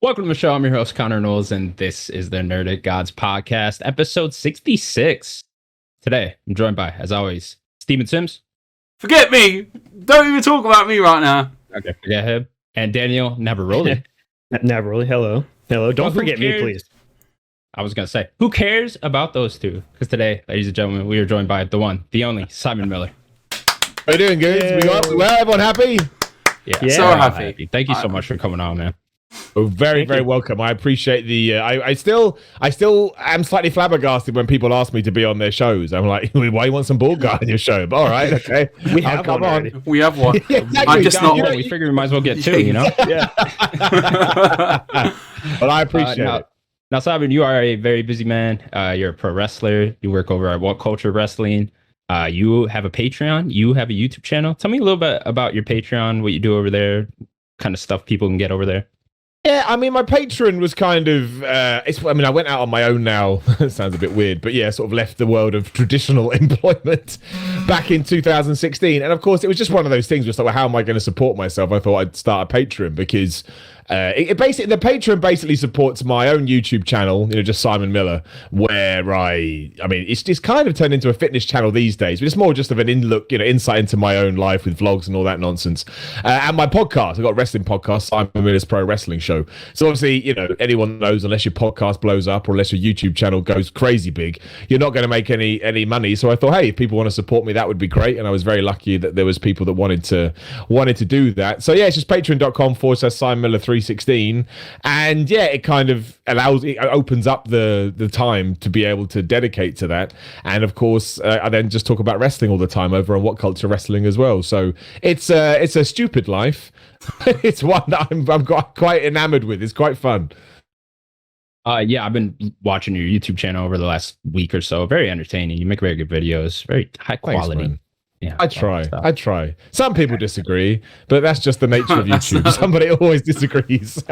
Welcome to the show. I'm your host, Connor Knowles, and this is the Nerdic Gods Podcast, episode 66. Today, I'm joined by, as always, Steven Sims. Forget me! Don't even talk about me right now. Okay, forget him. And Daniel Navaroli. Navaroli, hello. Hello, don't forget me, please. I was going to say, who cares about those two? Because today, ladies and gentlemen, we are joined by the one, the only, Simon Miller. How you doing, guys? Well, everyone happy? Yeah, so happy. Thank you so much for coming on, man. Oh, very welcome. I appreciate the. I still am slightly flabbergasted when people ask me to be on their shows. I'm like, why you want some bald guy on your show? But all right, okay. We have come on. We have one. Yeah, exactly. I'm just not. We figured we might as well get two. You know. Yeah. But I appreciate it. Now, Simon, you are a very busy man. You're a pro wrestler. You work over at What Culture Wrestling. You have a Patreon. You have a YouTube channel. Tell me a little bit about your Patreon, what you do over there, kind of stuff people can get over there. Yeah, I mean, my Patreon was kind of, I went out on my own now. It sounds a bit weird, but yeah, sort of left the world of traditional employment back in 2016. And of course, it was just one of those things where it's like, well, how am I going to support myself? I thought I'd start a Patreon because the Patreon basically supports my own YouTube channel, just Simon Miller, where it's kind of turned into a fitness channel these days, but it's more just of an insight into my own life with vlogs and all that nonsense. And my podcast, I've got a wrestling podcast, Simon Miller's Pro Wrestling Show. So obviously, anyone knows, unless your podcast blows up or unless your YouTube channel goes crazy big, you're not going to make any money. So I thought, hey, if people want to support me, that would be great. And I was very lucky that there was people that wanted to do that. So yeah, it's just patreon.com/Simon Miller 316, and yeah, it kind of opens up the time to be able to dedicate to that. And of course, I then just talk about wrestling all the time over on What Culture Wrestling as well. So it's a stupid life. It's one that I'm quite enamored with. It's quite fun. Yeah, I've been watching your YouTube channel over the last week or so. Very entertaining. You make very good videos. Very high quality. Thanks, yeah, I try. Some people disagree, but that's just the nature of YouTube. Somebody always disagrees.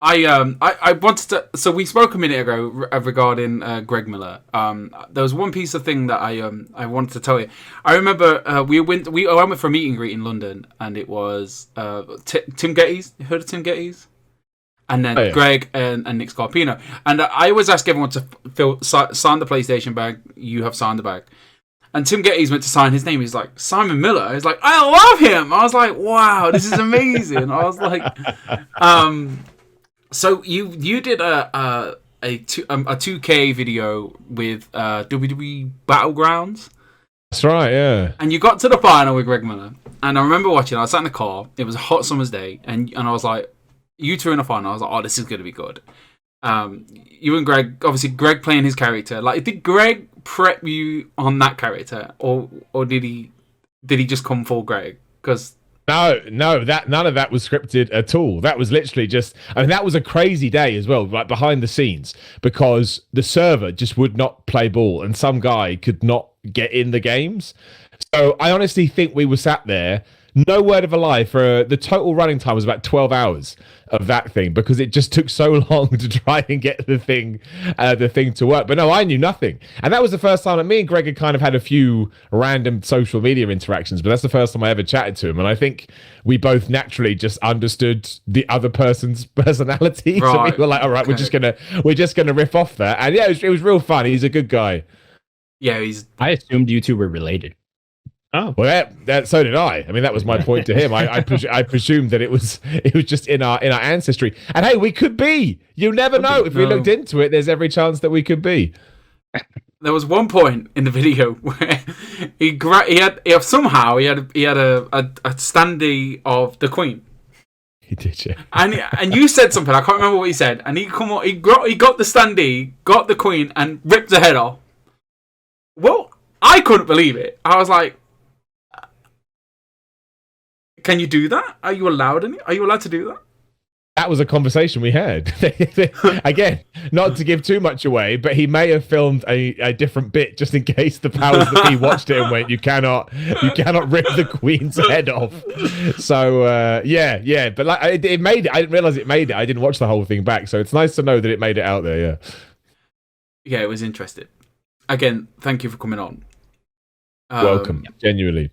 I wanted to. So we spoke a minute ago regarding Greg Miller. There was one piece of thing that I wanted to tell you. I remember I went for a meet and greet in London, and it was Tim Gettys. You heard of Tim Gettys? And then Greg and Nick Scarpino. And I always ask everyone to sign the PlayStation bag. You have signed the bag. And Tim Gettys went to sign his name. He's like, Simon Miller. He's like, I love him. I was like, wow, this is amazing. I was like, so you did a 2K video with WWE Battlegrounds. That's right, yeah. And you got to the final with Greg Miller. And I remember watching. I sat in the car. It was a hot summer's day, and I was like, you two in the final. I was like, oh, this is going to be good. You and Greg, obviously Greg playing his character. Like, did Greg prep you on that character, or did he just come full Greg? Because No, that none of that was scripted at all. That was literally just, that was a crazy day as well, like behind the scenes, because the server just would not play ball and some guy could not get in the games. So I honestly think we were sat there, no word of a lie, for the total running time was about 12 hours of that thing, because it just took so long to try and get the thing to work. But no, I knew nothing. And that was the first time that me and Greg had kind of had a few random social media interactions, but that's the first time I ever chatted to him. And I think we both naturally just understood the other person's personality. Right. So we were like, all right, okay, we're just gonna riff off that. And yeah, it was real fun. He's a good guy. Yeah, I assumed you two were related. Oh well, so did I. I mean, that was my point to him. I presumed that it was just in our ancestry. And hey, we could be. You never know. If we looked into it, there's every chance that we could be. There was one point in the video where he had a standee of the Queen. He did, yeah. And you said something. I can't remember what he said. And he got the standee, got the Queen, and ripped the head off. Well, I couldn't believe it. I was like, can you do that? Are you allowed to do that? That was a conversation we had. Again, not to give too much away, but he may have filmed a different bit just in case the powers that be watched it and went, you cannot rip the Queen's head off. So yeah. But like it made it. I didn't realize it made it. I didn't watch the whole thing back, so it's nice to know that it made it out there. Yeah. Yeah, it was interesting. Again, thank you for coming on. Welcome, genuinely.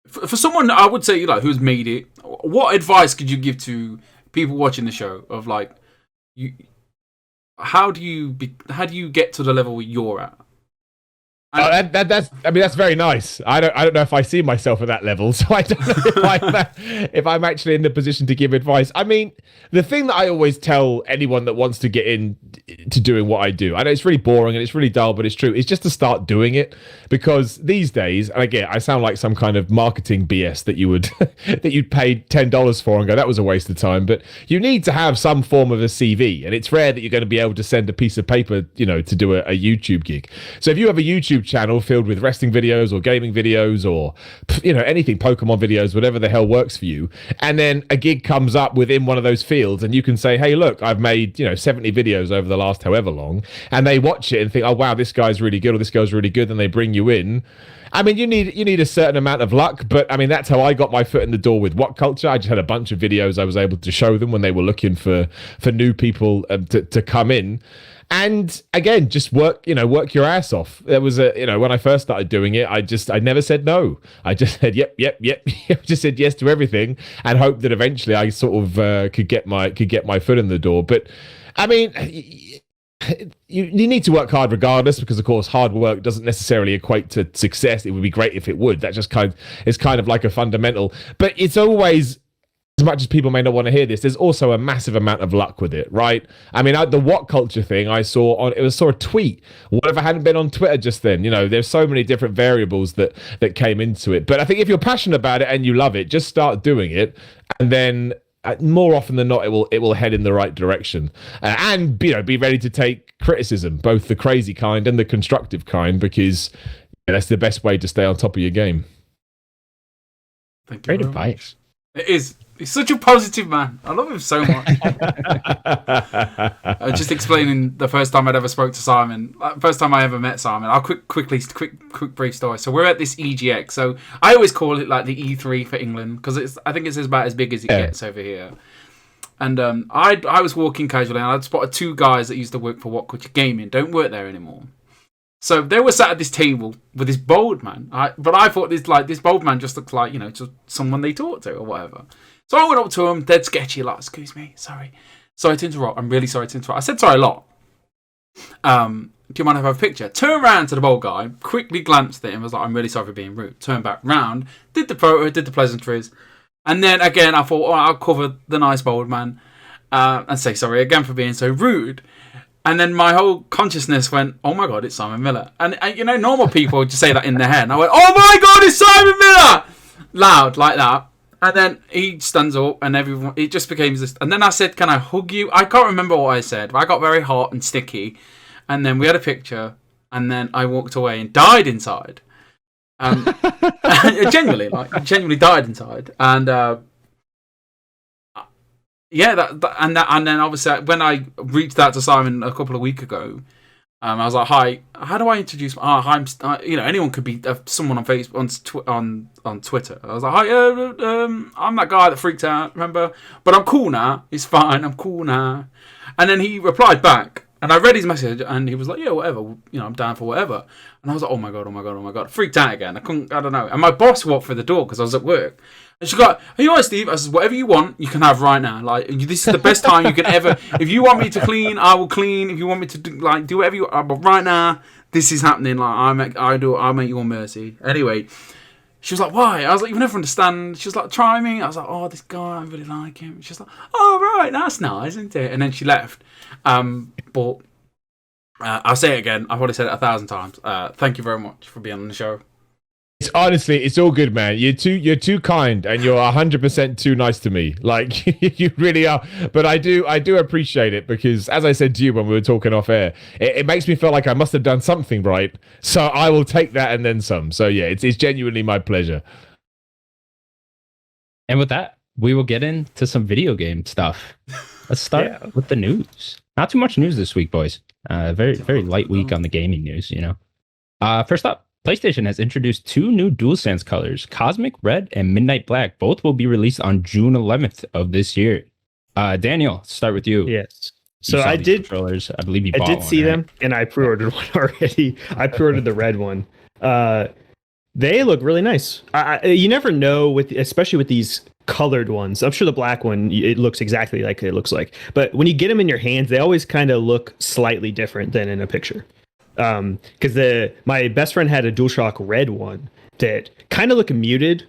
For someone, I would say, who's made it, what advice could you give to people watching the show of like, how do you get to the level you're at? That's very nice. I don't know if I see myself at that level, so I don't know if I'm actually in the position to give advice. I mean, the thing that I always tell anyone that wants to get into doing what I do, I know it's really boring and it's really dull, but it's true. It's just to start doing it, because these days, and again, I sound like some kind of marketing BS that you'd pay $10 for and go, that was a waste of time. But you need to have some form of a CV, and it's rare that you're going to be able to send a piece of paper, to do a YouTube gig. So if you have a YouTube channel filled with wrestling videos or gaming videos or anything, Pokemon videos, whatever the hell works for you, and then a gig comes up within one of those fields and you can say, hey, look, I've made 70 videos over the last however long, and they watch it and think, oh wow, this guy's really good or this girl's really good, and they bring you in. I mean, you need a certain amount of luck, but I mean, that's how I got my foot in the door with What Culture. I just had a bunch of videos I was able to show them when they were looking for new people to come in. And again, just work your ass off. There was when I first started doing it, I never said no. I just said yep. Just said yes to everything, and hoped that eventually I sort of could get my foot in the door. But I mean, you need to work hard regardless, because of course hard work doesn't necessarily equate to success. It would be great if it would. That just is kind of like a fundamental. But it's always, as much as people may not want to hear this, there's also a massive amount of luck with it, right? I mean, the What Culture thing I saw a tweet. What if I hadn't been on Twitter just then? There's so many different variables that came into it. But I think if you're passionate about it and you love it, just start doing it, and then more often than not, it will head in the right direction. And be ready to take criticism, both the crazy kind and the constructive kind, because that's the best way to stay on top of your game. Thank you. Great advice. It is. He's such a positive man. I love him so much. Just explaining the first time I'd ever spoke to Simon. First time I ever met Simon. I'll quick brief story. So we're at this EGX. So I always call it like the E3 for England, because I think it's about as big as it gets over here. And I was walking casually, and I'd spotted two guys that used to work for What Culture Gaming. Don't work there anymore. So they were sat at this table with this bald man. But I thought this bald man just looked like just someone they talked to or whatever. So I went up to him, dead sketchy, like, excuse me, sorry to interrupt. I'm really sorry to interrupt. I said sorry a lot. Do you mind if I have a picture? Turned around to the bald guy, quickly glanced at him, was like, I'm really sorry for being rude. Turned back round, did the photo, did the pleasantries. And then again, I thought, I'll cover the nice bald man and say sorry again for being so rude. And then my whole consciousness went, oh my God, it's Simon Miller. And normal people would just say that in their head. And I went, oh my God, it's Simon Miller! Loud, like that. And then he stands up, and it just became this. And then I said, can I hug you? I can't remember what I said, but I got very hot and sticky. And then we had a picture, and then I walked away and died inside. Genuinely died inside. And and then obviously when I reached out to Simon a couple of weeks ago, I was like, "Hi, how do I introduce? Hi, anyone could be someone on Facebook, on Twitter." I was like, "Hi, I'm that guy that freaked out, remember? But I'm cool now. It's fine. I'm cool now." And then he replied back, and I read his message, and he was like, "Yeah, whatever. I'm down for whatever." And I was like, "Oh my god!" Freaked out again. I don't know. And my boss walked through the door because I was at work. And she got, are you alright, Steve? I said, whatever you want, you can have right now. Like, this is the best time you can ever. If you want me to clean, I will clean. If you want me to do whatever you want, but right now, this is happening. Like, I'll make you on mercy. Anyway, she was like, why? I was like, you never understand. She was like, try me. I was like, oh, this guy, I really like him. She was like, oh, right, that's nice, isn't it? And then she left. But I'll say it again. I've already said it 1,000 times. Thank you very much for being on the show. It's honestly, it's all good, man. You're too kind, and you're 100% too nice to me. Like, you really are. But I do appreciate it, because, as I said to you when we were talking off air, it makes me feel like I must have done something right. So I will take that and then some. So yeah, it's genuinely my pleasure. And with that, we will get into some video game stuff. Let's start with the news. Not too much news this week, boys. Very light week on the gaming news. First up. PlayStation has introduced two new DualSense colors, Cosmic Red and Midnight Black. Both will be released on June 11th of this year. Daniel, start with you. Yes. So I did controllers. I believe you bought one. I did see them, and I pre-ordered one already. I pre-ordered the red one. They look really nice. You never know especially with these colored ones. I'm sure the black one, it looks exactly like it looks like. But when you get them in your hands, they always kind of look slightly different than in a picture. Because my best friend had a DualShock red one that kind of looked muted.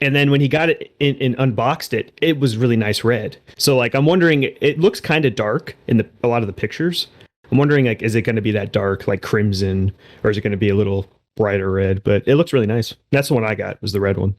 And then when he got it and unboxed it, it was really nice red. So like, I'm wondering, it looks kind of dark in a lot of the pictures. I'm wondering, like, is it going to be that dark, like crimson, or is it going to be a little brighter red? But it looks really nice. That's the one I got, was the red one.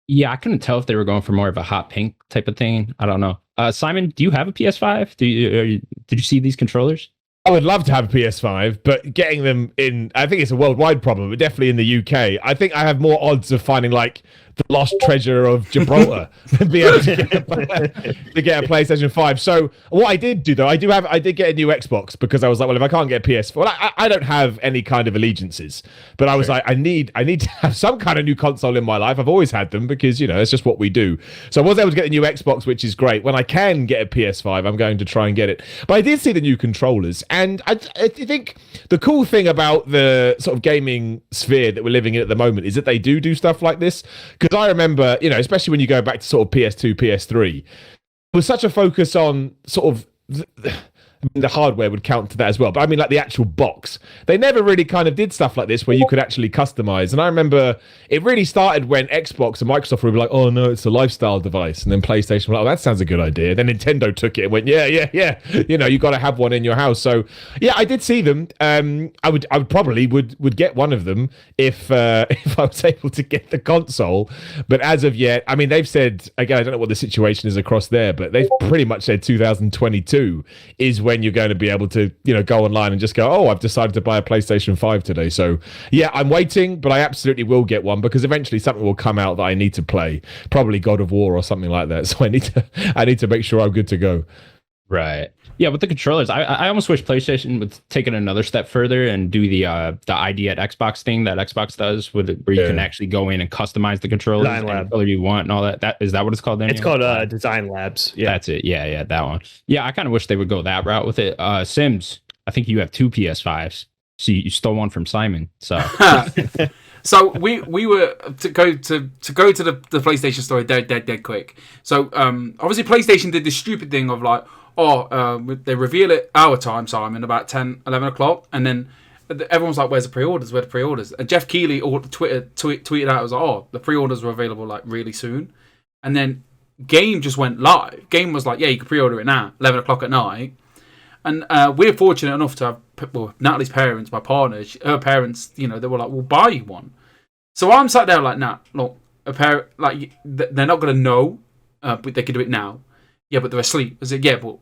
Yeah, I couldn't tell if they were going for more of a hot pink type of thing. I don't know. Simon, do you have a PS5? Did you see these controllers? I would love to have a PS5, but getting them in, I think it's a worldwide problem, but definitely in the UK. I think I have more odds of finding like the lost treasure of Gibraltar than be able to get a PlayStation 5. So what I did do though, I did get a new Xbox because I was like, well, if I can't get a PS4, well, I don't have any kind of allegiances, but I was like, I need to have some kind of new console in my life. I've always had them because, you know, it's just what we do. So I was able to get the new Xbox, which is great. When I can get a PS5, I'm going to try and get it. But I did see the new controllers, and I think the cool thing about the sort of gaming sphere that we're living in at the moment is that they do stuff like this. Because I remember, you know, especially when you go back to sort of PS2, PS3, there was such a focus on sort of the hardware would count to that as well. But I mean, like the actual box, they never really kind of did stuff like this where you could actually customize. And I remember it really started when Xbox and Microsoft were like, oh no, it's a lifestyle device. And then PlayStation were like, oh, that sounds a good idea. Then Nintendo took it and went, yeah. You know, you got to have one in your house. So yeah, I did see them. I would probably would get one of them if I was able to get the console. But as of yet, I mean, they've said, again, I don't know what the situation is across there, but they've pretty much said 2022 is when you're going to be able to, you know, go online and just go, oh, I've decided to buy a PlayStation 5 today. So yeah, I'm waiting, but I absolutely will get one because eventually something will come out that I need to play, probably God of War or something like that. So I need to make sure I'm good to go. Right. Yeah, with the controllers, I almost wish PlayStation would take it another step further and do the ID at Xbox thing that Xbox does, where you can actually go in and customize the controllers, and controller you want, and all that. Is that what it's called? Daniel? It's called Design Labs. Yeah, that's it. Yeah, that one. Yeah, I kind of wish they would go that route with it. Sims, I think you have 2 PS5s, so you stole one from Simon. So. So we were to go to the PlayStation store dead quick. So obviously PlayStation did this stupid thing of like, they reveal it our time, Simon, about 10, 11 o'clock, and then everyone's like, where's the pre-orders? Where the pre-orders? And Jeff Keighley tweeted out, was like, oh, the pre-orders were available like really soon. And then Game just went live. Game was like, yeah, you can pre-order it now, 11 o'clock at night. And we're fortunate enough to have, Natalie's parents, my partner, her parents, you know, they were like, we'll buy you one. So I'm sat there like, nah, look, they're not going to know, but they can do it now. Yeah, but they're asleep. I said, yeah, but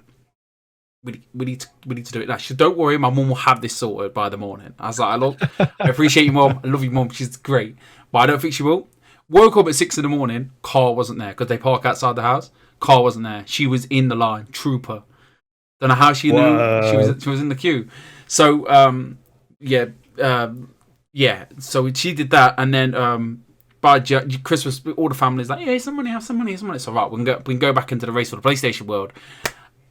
we need to do it now. She said, don't worry, my mum will have this sorted by the morning. I was like, look, I appreciate you, mum. I love you, mum. She's great. But I don't think she will. Woke up at 6 a.m, car wasn't there because they park outside the house. Car wasn't there. She was in the line, trooper. Don't know how she knew she was in the queue. So so she did that, and then by Christmas, all the family's like, yeah, some money. So right, we can go back into the race for the PlayStation world.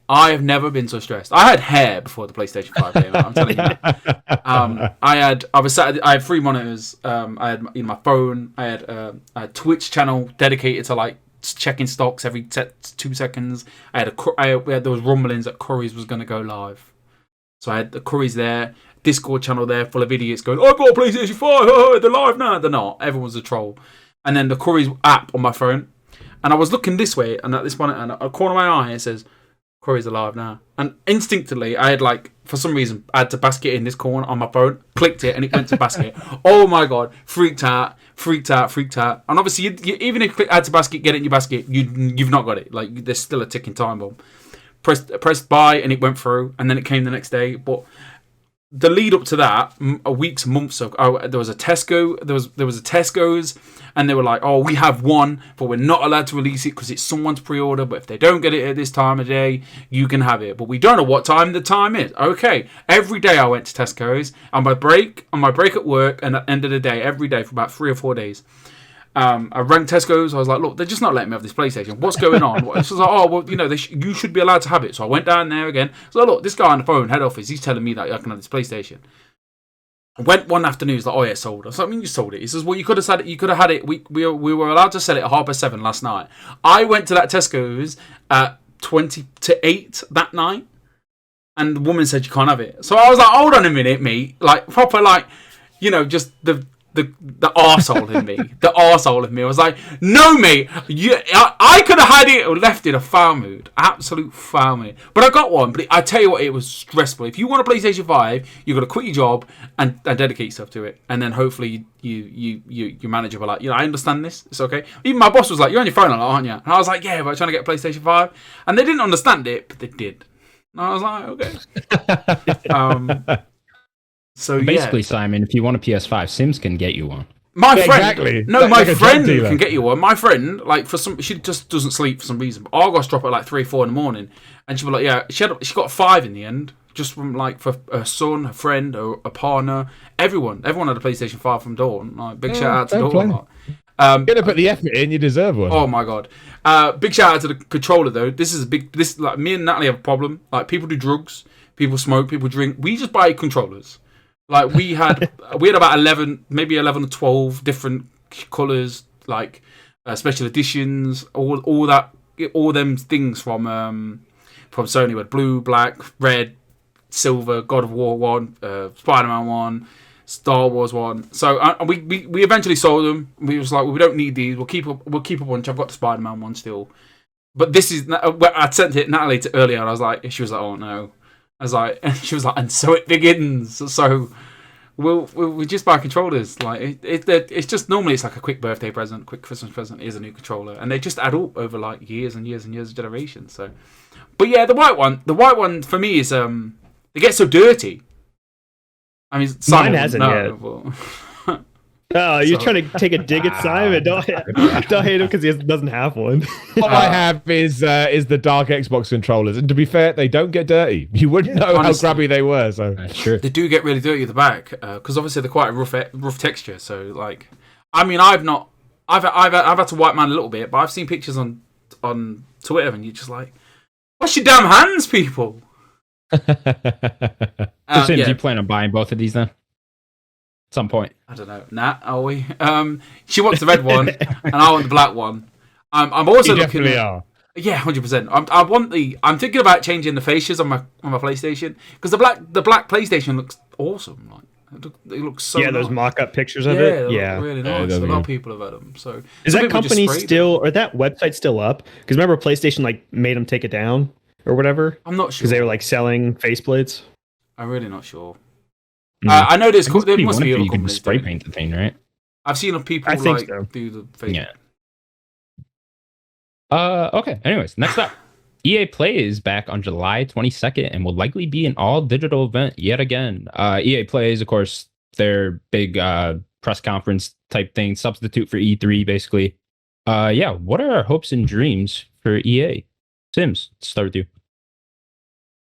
I have never been so stressed. I had hair before the PlayStation 5 came out. I'm telling you that. I had 3 monitors. I had my phone. I had a Twitch channel dedicated to like checking stocks every 2 seconds. There was rumblings that Curry's was going to go live, so I had the Curry's there, Discord channel there full of idiots going, I've got a PlayStation 5, they're live now. They're not. Everyone's a troll. And then the Curry's app on my phone, and I was looking this way, and at this point, and a corner of my eye, it says Curry's alive now. And instinctively, I had like, for some reason, I had to basket in this corner on my phone, clicked it, and it went to basket. Oh my god, freaked out. And obviously, even if you add to basket, get it in your basket, you've not got it. Like, there's still a ticking time bomb. Pressed buy, and it went through, and then it came the next day. But the lead up to that, months ago, there was a Tesco, there was a Tesco's, and they were like, oh, we have one, but we're not allowed to release it because it's someone's pre-order, but if they don't get it at this time of day, you can have it. But we don't know what time the time is. Okay, every day I went to Tesco's, on my break at work, and at the end of the day, every day for about 3 or 4 days. I rang Tesco's. I was like, look, they're just not letting me have this PlayStation. What's going on? She was like, oh, well, you know, you should be allowed to have it. So I went down there again. So look, this guy on the phone, head office, he's telling me that I can have this PlayStation. Went one afternoon. He's like, "Oh yeah, it's sold." I was like, "I mean, you sold it." He says, "Well, you could have said it. You could have had it. We were allowed to sell it at 7:30 last night. I went to that Tesco's at 20 to 8 that night, and the woman said you can't have it. So I was like, hold on a minute, mate. Like proper, like just the arsehole in me. The arsehole in me. I was like, no, mate. I could have had it or left it a foul mood. Absolute foul mood. But I got one. But I tell you what, it was stressful. If you want a PlayStation 5, you've got to quit your job and dedicate yourself to it. And then hopefully your manager will like, I understand this. It's okay. Even my boss was like, you're on your phone a lot, aren't you? And I was like, yeah, but I'm trying to get a PlayStation 5. And they didn't understand it, but they did. And I was like, okay. So basically, Simon, if you want a PS5, Sims can get you one. My friend, exactly. No, like, my like friend can get you one. My friend, like she just doesn't sleep for some reason. But Argos drop at like 3 or 4 in the morning, and she was like, yeah, she got 5 in the end, just from like for her son, her friend, a partner, everyone had a PlayStation 5 from Dawn. Like, big shout out to Dawn. You're gonna put the effort in, you deserve one. Oh my god! Big shout out to the controller though. This is like me and Natalie have a problem. Like people do drugs, people smoke, people drink. We just buy controllers. Like we had about 11, maybe 11 or 12 different colors, like special editions, all them things from Sony. We had blue, black, red, silver, God of War 1, Spider-Man 1, Star Wars 1. So we eventually sold them. We was like, well, we don't need these. We'll keep a bunch. I've got the Spider-Man 1 still, but this is. I sent it Natalie earlier, and I was like, she was like, oh no. I was like, and she was like, and so it begins. So we just buy controllers. Like it's just normally it's like a quick birthday present, quick Christmas present is a new controller, and they just add up over like years and years and years of generations. So, but yeah, the white one for me is they get so dirty. I mean, mine hasn't yet. But... Oh, you're trying to take a dig at Simon. Don't hate him because he doesn't have one. All I have is the dark Xbox controllers, and to be fair, they don't get dirty. You wouldn't know honestly, how grubby they were. So sure, they do get really dirty at the back because obviously they're quite a rough texture. So like, I mean, I've had to wipe mine a little bit, but I've seen pictures on Twitter, and you're just like, wash your damn hands, people. So Sims, you plan on buying both of these then? At some point. I don't know. Nat, are we? She wants the red one, and I want the black one. I'm also looking. Definitely are. Yeah, 100%. I'm thinking about changing the fascias on my PlayStation because the black PlayStation looks awesome. Like it looks so. Yeah, nice. those mock-up pictures of it. Yeah, look really nice. A lot of people have had them. So is that company still or that website still up? Because remember, PlayStation like made them take it down or whatever. I'm not sure because they were like selling faceplates. I'm really not sure. I know there must be you can spray paint the thing, right? I've seen people do the face. Yeah. Okay. Anyways, next up, EA Play is back on July 22nd and will likely be an all-digital event yet again. EA Play is, of course, their big press conference type thing, substitute for E3, basically. Yeah. What are our hopes and dreams for EA? Sims, let's start with you.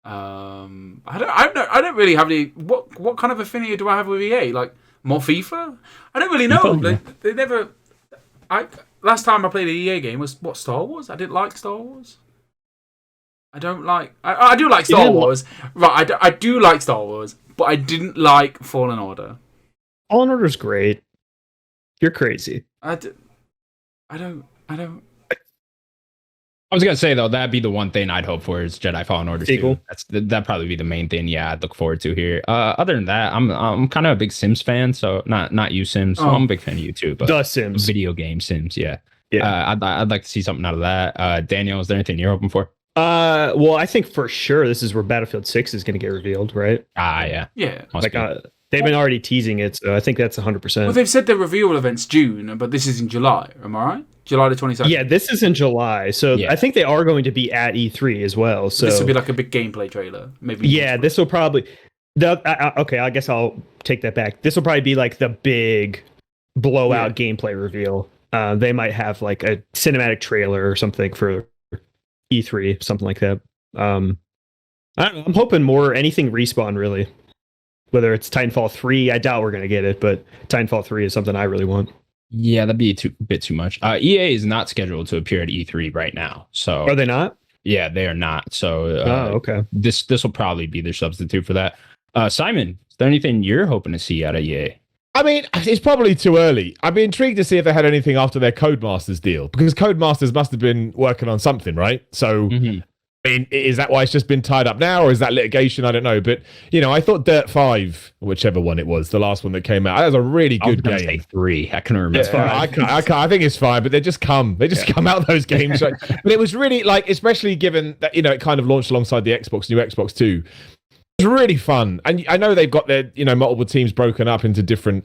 I don't really have any. What kind of affinity do I have with EA? Like more FIFA? I don't really know. They never. Last time I played an EA game was Star Wars. I didn't like Star Wars. I don't like. I do like Star Wars. Right. I do like Star Wars, but I didn't like Fallen Order. Fallen Order's great. You're crazy. I don't. I was gonna say though that'd be the one thing I'd hope for is Jedi Fallen Order 2. That'd probably be the main thing. Yeah, I'd look forward to here. Other than that, I'm kind of a big Sims fan. So not you Sims. So I'm a big fan of you too. But the Sims, video game Sims. Yeah. Yeah. I'd like to see something out of that. Daniel, is there anything you're hoping for? Well, I think for sure this is where Battlefield 6 is going to get revealed, right? Yeah. Like they've been already teasing it, so I think that's 100%. Well, they've said the reveal event's June, but this is in July. Am I right? July the 22nd. Yeah, this is in July, so I think they are going to be at E3 as well. So this will be like a big gameplay trailer, maybe. Yeah, this will probably. Okay, I guess I'll take that back. This will probably be like the big blowout gameplay reveal. They might have like a cinematic trailer or something for E3, something like that. I don't know. I'm hoping more anything Respawn really. Whether it's Titanfall 3, I doubt we're gonna get it, but Titanfall 3 is something I really want. Yeah, that'd be a bit too much. EA is not scheduled to appear at E3 right now. So are they not? Yeah, they are not. So okay. This will probably be their substitute for that. Simon, is there anything you're hoping to see out of EA? I mean, it's probably too early. I'd be intrigued to see if they had anything after their Codemasters deal, because Codemasters must have been working on something, right? So, I mean, is that why it's just been tied up now, or is that litigation? I don't know. But, I thought Dirt 5, whichever one it was, the last one that came out, that was a really good game. Say 3. I couldn't remember. I think it's 5, but they just come out those games. Right? But it was really, especially given that, it kind of launched alongside the new Xbox 2. It's really fun, and I know they've got their multiple teams broken up into different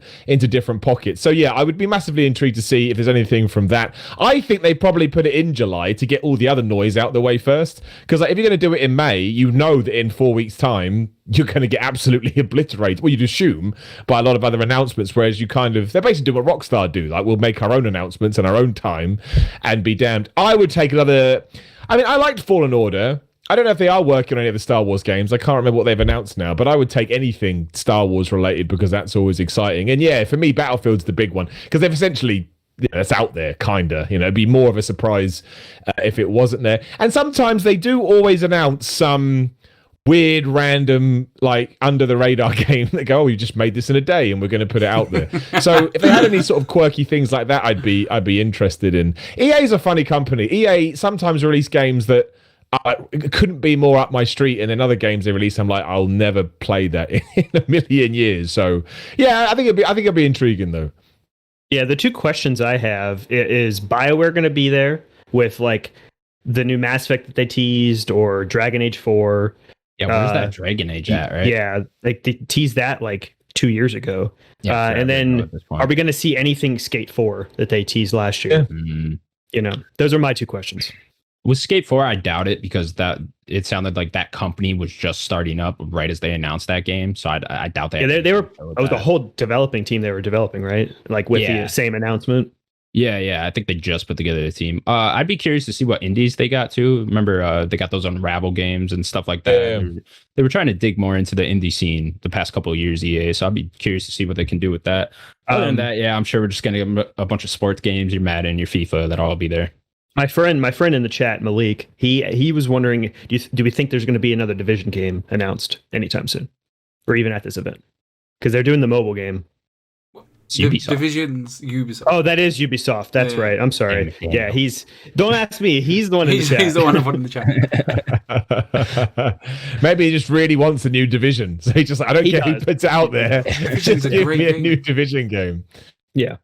pockets. So yeah, I would be massively intrigued to see if there's anything from that. I think they probably put it in July to get all the other noise out the way first, because if you're going to do it in May, that in 4 weeks' time you're going to get absolutely obliterated. Well, you'd assume by a lot of other announcements, whereas they're basically doing what Rockstar do, we'll make our own announcements in our own time, and be damned. I would take another. I mean, I liked Fallen Order. I don't know if they are working on any of the Star Wars games. I can't remember what they've announced now, but I would take anything Star Wars related, because that's always exciting. And yeah, for me, Battlefield's the big one, because they've essentially, it's out there, kinda. It'd be more of a surprise if it wasn't there. And sometimes they do always announce some weird, random, under the radar game that go, oh, you just made this in a day and we're going to put it out there. So if they had any sort of quirky things like that, I'd be interested in. EA's a funny company. EA sometimes release games that it couldn't be more up my street, and in other games they release, I'm like, I'll never play that in a million years. So yeah, I think it'd be intriguing though. Yeah, the two questions I have is BioWare going to be there with the new Mass Effect that they teased, or Dragon Age 4? Yeah, where's that Dragon Age at, right? Yeah, they teased that 2 years ago. Yeah, and then are we going to see anything Skate 4 that they teased last year? Yeah. Those are my two questions. With Skate 4, I doubt it, because it sounded like that company was just starting up right as they announced that game. So I doubt that. Yeah, they were. It was the whole developing team they were developing, right? With the same announcement. Yeah. I think they just put together the team. I'd be curious to see what indies they got too. Remember, they got those Unravel games and stuff like that. Yeah. They were trying to dig more into the indie scene the past couple of years, EA. So I'd be curious to see what they can do with that. Other than that, yeah, I'm sure we're just going to get a bunch of sports games, your Madden, your FIFA, that'll all be there. My friend in the chat, Malik, he was wondering, do we think there's going to be another Division game announced anytime soon, or even at this event? Because they're doing the mobile game. Division's Ubisoft. Oh, that is Ubisoft. That's right. I'm sorry. Yeah, don't ask me. He's the one in the chat. He's the one I put in the chat. Maybe he just really wants a new Division. So he just, I don't care who puts it out there. Just give me a new Division game. Yeah.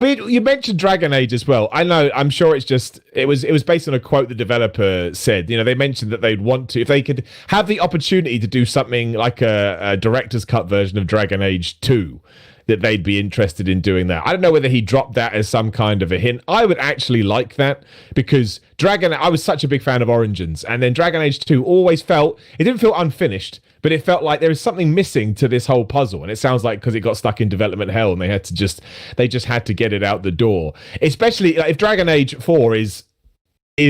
I mean, you mentioned Dragon Age as well. I know, I'm sure it was based on a quote the developer said. They mentioned that they'd want to, if they could have the opportunity to do something like a director's cut version of Dragon Age 2, that they'd be interested in doing that. I don't know whether he dropped that as some kind of a hint. I would actually like that, because I was such a big fan of Origins, and then Dragon Age 2 always it didn't feel unfinished, but it felt like there was something missing to this whole puzzle. And it sounds like because it got stuck in development hell, and they just had to get it out the door. Especially if Dragon Age 4 is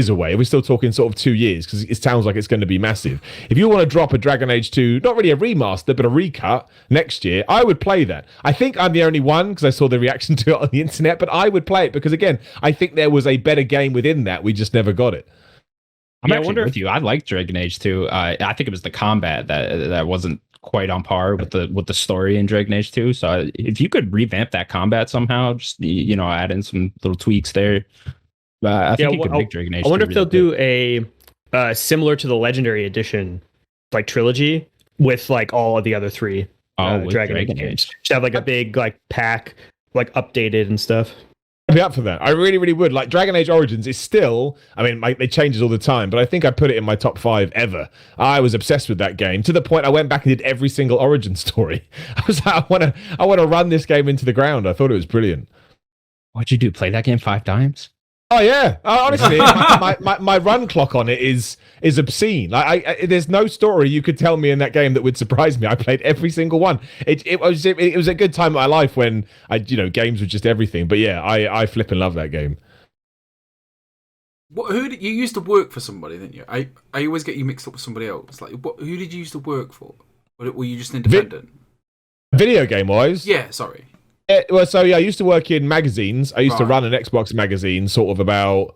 away. We're still talking sort of 2 years, because it sounds like it's going to be massive. If you want to drop a Dragon Age 2, not really a remaster, but a recut next year, I would play that. I think I'm the only one, because I saw the reaction to it on the internet, but I would play it, because again, I think there was a better game within that. We just never got it. I'm actually with you. I like Dragon Age 2. I think it was the combat that wasn't quite on par with the story in Dragon Age 2. So if you could revamp that combat somehow, just add in some little tweaks there. I think you could make Dragon Age. I wonder if they'll do a similar to the Legendary Edition, trilogy with all of the other three Dragon Age games. Should have a big pack, updated and stuff. I'd be up for that. I really, really would. Dragon Age Origins is still, it changes all the time, but I think I put it in my top 5 ever. I was obsessed with that game, to the point I went back and did every single Origin story. I was like, I want to run this game into the ground. I thought it was brilliant. What'd you do? Play that game 5 times? Oh yeah, honestly, my run clock on it is obscene. There's no story you could tell me in that game that would surprise me. I played every single one. It was a good time of my life when games were just everything. But yeah, I flipping love that game. Who did you used to work for? Somebody, didn't you? I always get you mixed up with somebody else. Who did you used to work for? Or were you just independent? Video game wise? Yeah, sorry. I used to work in magazines. I used to run an Xbox magazine sort of about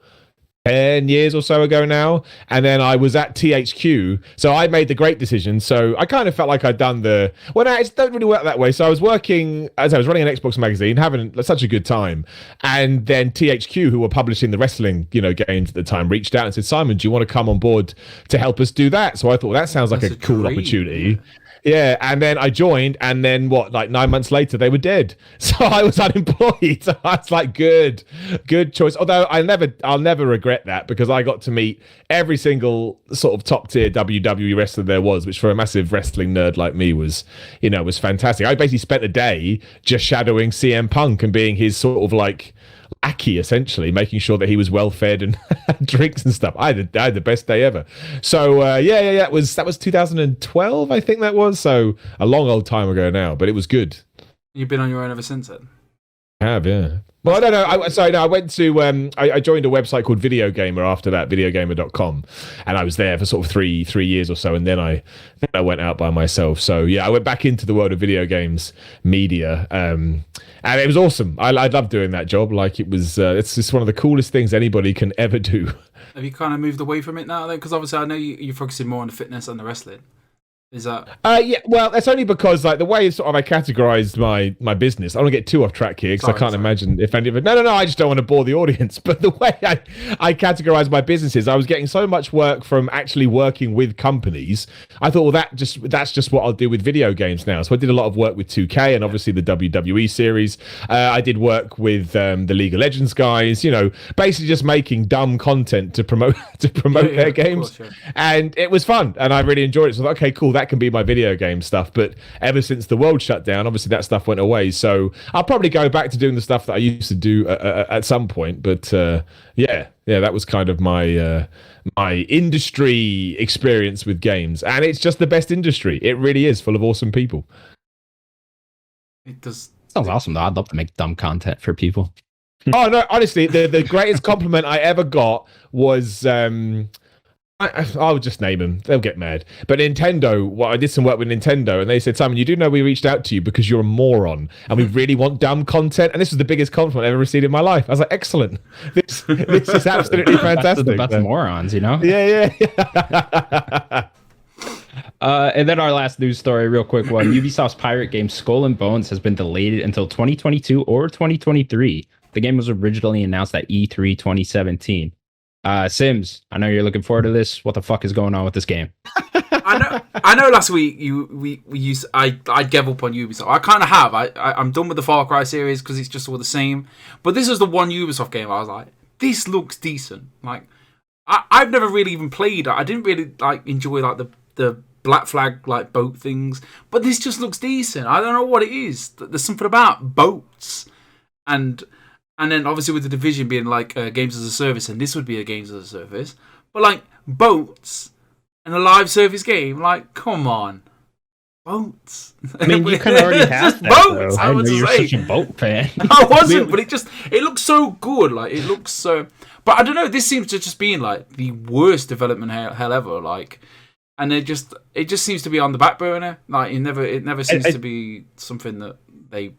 10 years or so ago now, and then I was at THQ, so I made the great decision. So I kind of felt like I'd done no, it don't really work that way. So I was working, as I was running an Xbox magazine, having such a good time, and then THQ, who were publishing the wrestling, games at the time, reached out and said, Simon, do you want to come on board to help us do that? So I thought, well, that sounds like a cool opportunity. Yeah, and then I joined, and then 9 months later, they were dead. So I was unemployed. So I was like, good choice. Although I'll never regret that, because I got to meet every single sort of top tier WWE wrestler there was, which for a massive wrestling nerd like me was fantastic. I basically spent a day just shadowing CM Punk and being his sort of like lackey, essentially, making sure that he was well fed and drinks and stuff. I had the best day ever. So that was 2012, I think that was. So a long old time ago now, but it was good. You've been on your own ever since then? I have, yeah. Well, I don't know. I went to I joined a website called Video Gamer after that, videogamer.com, and I was there for sort of three years or so, and then I went out by myself. So yeah, I went back into the world of video games media, and it was awesome. I loved doing that job. Like, it was it's just one of the coolest things anybody can ever do. Have you kind of moved away from it now, though? Because obviously I know you're focusing more on the fitness and the wrestling. Is that? Yeah, well, that's only because like the way sort of I categorized my business. I don't want to get too off track here, because I can't imagine if any of it. No, I just don't want to bore the audience. But the way I categorized my businesses, I was getting so much work from actually working with companies. I thought, well, that's just what I'll do with video games now. So I did a lot of work with 2K and obviously the WWE series. I did work with the League of Legends guys. Basically just making dumb content to promote their games, course, yeah. And it was fun, and I really enjoyed it. So I thought, okay, cool. That can be my video game stuff. But ever since the world shut down, obviously that stuff went away. So I'll probably go back to doing the stuff that I used to do at some point. But that was kind of my industry experience with games, and it's just the best industry. It really is full of awesome people. It does. Sounds awesome, though. I'd love to make dumb content for people. Oh no, honestly, the greatest compliment I ever got was I'll just name them. They'll get mad. But Nintendo, I did some work with Nintendo, and they said, Simon, you do know we reached out to you because you're a moron, and we really want dumb content. And this was the biggest compliment I've ever received in my life. I was like, excellent. This is absolutely fantastic. That's morons, Yeah. And then our last news story, real quick one. Ubisoft's pirate game Skull and Bones has been delayed until 2022 or 2023. The game was originally announced at E3 2017. Sims, I know you're looking forward to this. What the fuck is going on with this game? I know. Last week I gave up on Ubisoft. I kind of have. I'm done with the Far Cry series because it's just all the same. But this was the one Ubisoft game I was like, this looks decent. Like, I've never really even played. I didn't really enjoy the Black Flag boat things, but this just looks decent. I don't know what it is. There's something about boats and then obviously with the Division being games as a service, and this would be a games as a service, but boats and a live service game, come on, boats. I mean, you kind of already have that, boats. Though. I was you're such a boat fan. I wasn't, but it looks so good. It looks so. But I don't know. This seems to just being the worst development hell ever. And it just seems to be on the back burner. It never seems to be something that they.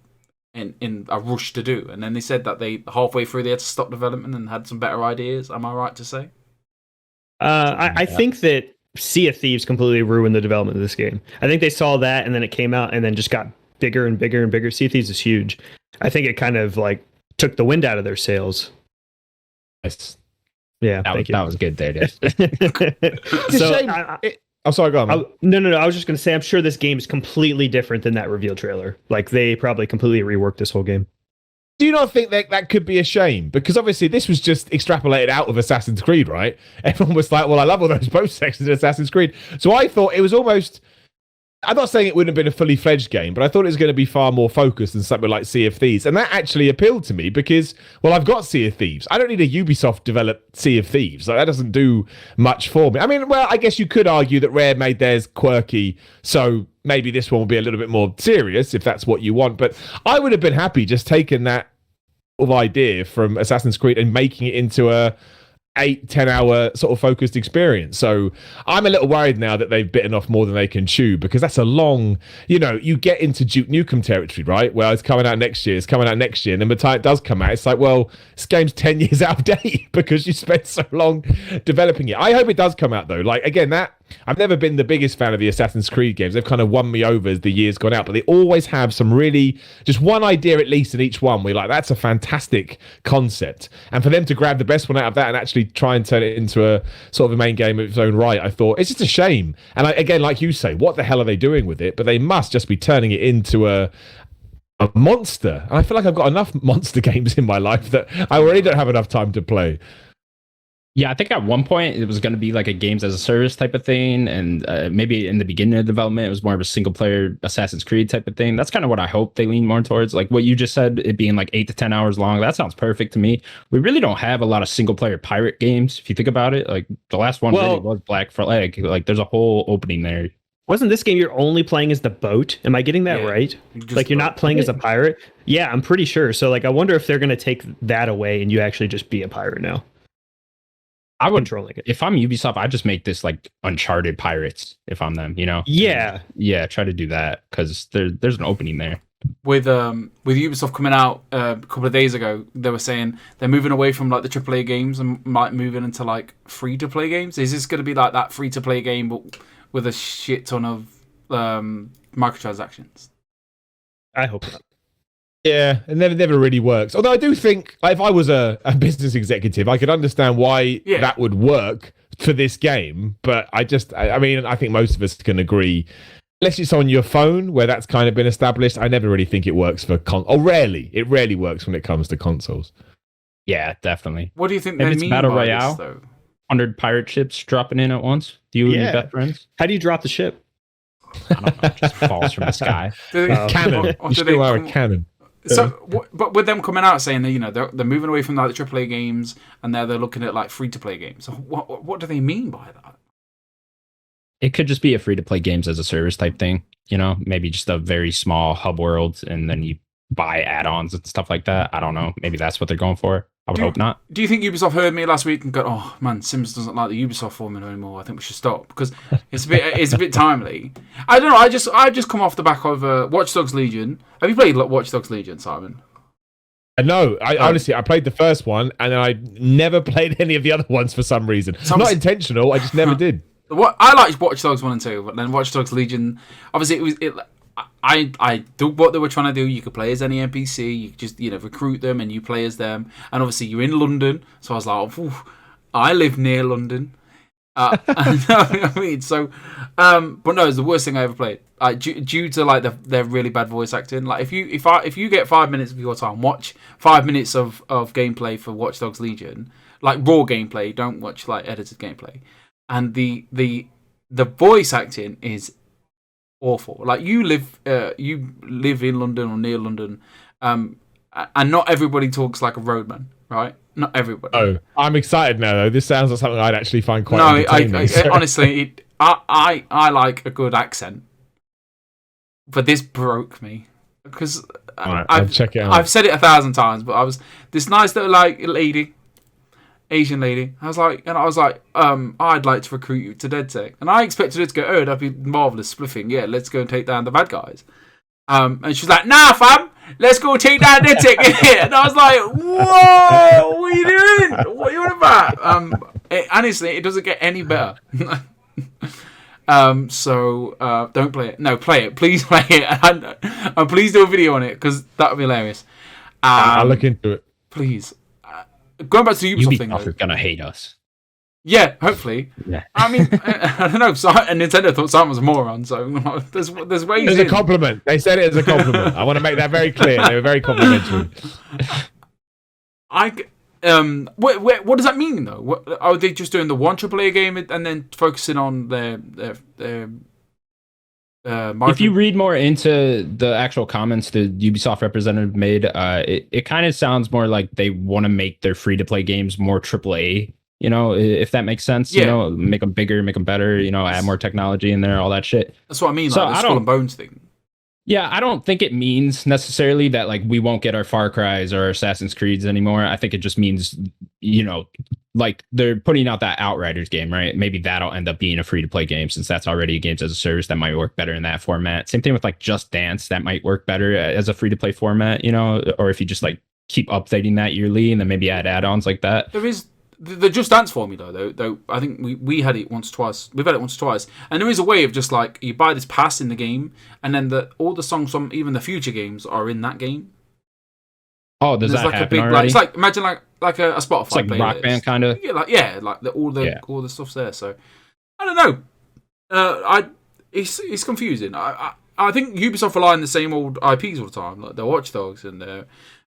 In a rush to do, and then they said that they halfway through they had to stop development and had some better ideas. Am I right to say? I think that Sea of Thieves completely ruined the development of this game. I think they saw that, and then it came out, and then just got bigger and bigger and bigger. Sea of Thieves is huge. I think it kind of took the wind out of their sails. Nice. Yeah, that was good there, dude. I'm sorry, go on. No. I was just going to say, I'm sure this game is completely different than that reveal trailer. They probably completely reworked this whole game. Do you not think that could be a shame? Because obviously this was just extrapolated out of Assassin's Creed, right? Everyone was like, well, I love all those boat sections in Assassin's Creed. So I thought it was almost... I'm not saying it wouldn't have been a fully fledged game, but I thought it was going to be far more focused than something like Sea of Thieves. And that actually appealed to me because, well, I've got Sea of Thieves. I don't need a Ubisoft developed Sea of Thieves. That doesn't do much for me. I mean, well, I guess you could argue that Rare made theirs quirky, so maybe this one will be a little bit more serious if that's what you want. But I would have been happy just taking that idea from Assassin's Creed and making it into a 8-10 hour sort of focused experience. So I'm a little worried now that they've bitten off more than they can chew, because that's a long, you get into Duke Nukem territory, right? Well, it's coming out next year, and then by the time it does come out, it's like, well, this game's 10 years out of date because you spent so long developing it. I hope it does come out though. Like, again, I've never been the biggest fan of the Assassin's Creed games. They've kind of won me over as the years gone out, but they always have some really, just one idea at least in each one. We're like, that's a fantastic concept. And for them to grab the best one out of that and actually try and turn it into a sort of a main game of its own right, I thought, it's just a shame. And again, like you say, what the hell are they doing with it? But they must just be turning it into a monster. And I feel like I've got enough monster games in my life that I already don't have enough time to play. Yeah, I think at one point it was going to be like a games as a service type of thing, and maybe in the beginning of development it was more of a single player Assassin's Creed type of thing. That's kind of what I hope they lean more towards. Like what you just said, it being like 8 to 10 hours long. That sounds perfect to me. We really don't have a lot of single player pirate games if you think about it. Like the last one really was Black Flag. Like there's a whole opening there. Wasn't this game you're only playing as the boat? Am I getting that right? Like you're not playing as a pirate? Yeah, I'm pretty sure. So like I wonder if they're going to take that away and you actually just be a pirate now. I would, controlling it. If I'm Ubisoft, I'd just make this like Uncharted Pirates. If I'm them, Yeah, try to do that because there's an opening there. With Ubisoft coming out a couple of days ago, they were saying they're moving away from like the AAA games and might moving into like free to play games. Is this going to be like that free to play game but with a shit ton of microtransactions? I hope not. Yeah, it never really works. Although I do think, like, if I was a business executive, I could understand why that would work for this game. But I think most of us can agree, unless it's on your phone where that's kind of been established, I never really think it works for rarely. It rarely works when it comes to consoles. Yeah, definitely. What do you think Maybe they mean Battle by Royale, this, though? 100 pirate ships dropping in at once. Do you and your best friends? How do you drop the ship? I don't know. It just falls from the sky. Cannon. You still are a cannon. So, but with them coming out saying that they're moving away from like the AAA games and now they're looking at like free to play games. So what do they mean by that? It could just be a free to play games as a service type thing. Maybe just a very small hub world, and then you buy add-ons and stuff like that. I don't know. Maybe that's what they're going for. I would hope not. Do you think Ubisoft heard me last week and go, "Oh man, Sims doesn't like the Ubisoft formula anymore. I think we should stop," because it's a bit timely. I don't know. I've just come off the back of Watch Dogs Legion. Have you played Watch Dogs Legion, Simon? No, honestly, I played the first one and I never played any of the other ones for some reason. Not intentional. I just never did. I liked Watch Dogs 1 and 2, but then Watch Dogs Legion, obviously I do what they were trying to do. You could play as any NPC, you could just recruit them and you play as them. And obviously you're in London, so I was like, I live near London. I mean, so, but no, it's the worst thing I ever played. Due to like their really bad voice acting. Like if you get 5 minutes of your time, watch 5 minutes of gameplay for Watch Dogs Legion, like raw gameplay. Don't watch like edited gameplay. And the voice acting is awful. Like you live in London or near London, and not everybody talks like a roadman, right? Not everybody. Oh, I'm excited now though. This sounds like something I'd actually find quite entertaining. Honestly, I like a good accent, but this broke me because I'll check it out. I've said it 1,000 times, but this nice little like lady. Asian lady. I was like, I'd like to recruit you to DedTech. And I expected her to go, oh, that'd be marvellous spliffing. Yeah, let's go and take down the bad guys. And she's like, nah, fam, let's go take down DedTech. And I was like, whoa, what are you doing? What are you on about? Honestly, it doesn't get any better. So don't play it. No, play it. Please play it. And please do a video on it, because that would be hilarious. I'll look into it. Please. Going back to the Ubisoft thing, is gonna hate us. Yeah, hopefully. Yeah. I mean, I don't know. And Nintendo thought Simon was a moron, so there's ways. It's a compliment. They said it as a compliment. I want to make that very clear. They were very complimentary. What does that mean though? What, are they just doing the one AAA game and then focusing on their if you read more into the actual comments the Ubisoft representative made, it kind of sounds more like they want to make their free-to-play games more AAA, if that makes sense. Yeah. Make them bigger, make them better, add more technology in there, all that shit. That's what I mean, so like the Skull and Bones thing. Yeah, I don't think it means necessarily that like we won't get our Far Cries or Assassin's Creeds anymore. I think it just means, like they're putting out that Outriders game, right? Maybe that'll end up being a free to play game since that's already a games as a service that might work better in that format. Same thing with like Just Dance, that might work better as a free to play format, or if you just like keep updating that yearly and then maybe add add-ons like that. There is the Just Dance formula though. I think we had it once, twice. We've had it once, twice, and there is a way of just like you buy this pass in the game, and then all the songs from even the future games are in that game. Oh, does that like happen a big, already? Like, it's like imagine like a Spotify. It's like playlist. Rock Band kind of. Yeah, like all the stuff's there. So I don't know. It's confusing. I think Ubisoft rely on the same old IPs all the time, like their Watch Dogs and their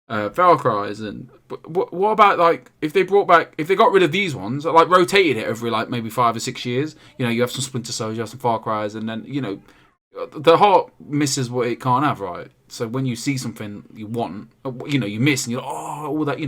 Far Cries. And what about like if they got rid of these ones, like rotated it every like maybe 5 or 6 years? You have some Splinter Cell, you have some Far Cries, and then the heart misses what it can't have, right? So when you see something you want, you miss, and you're like, oh, all that,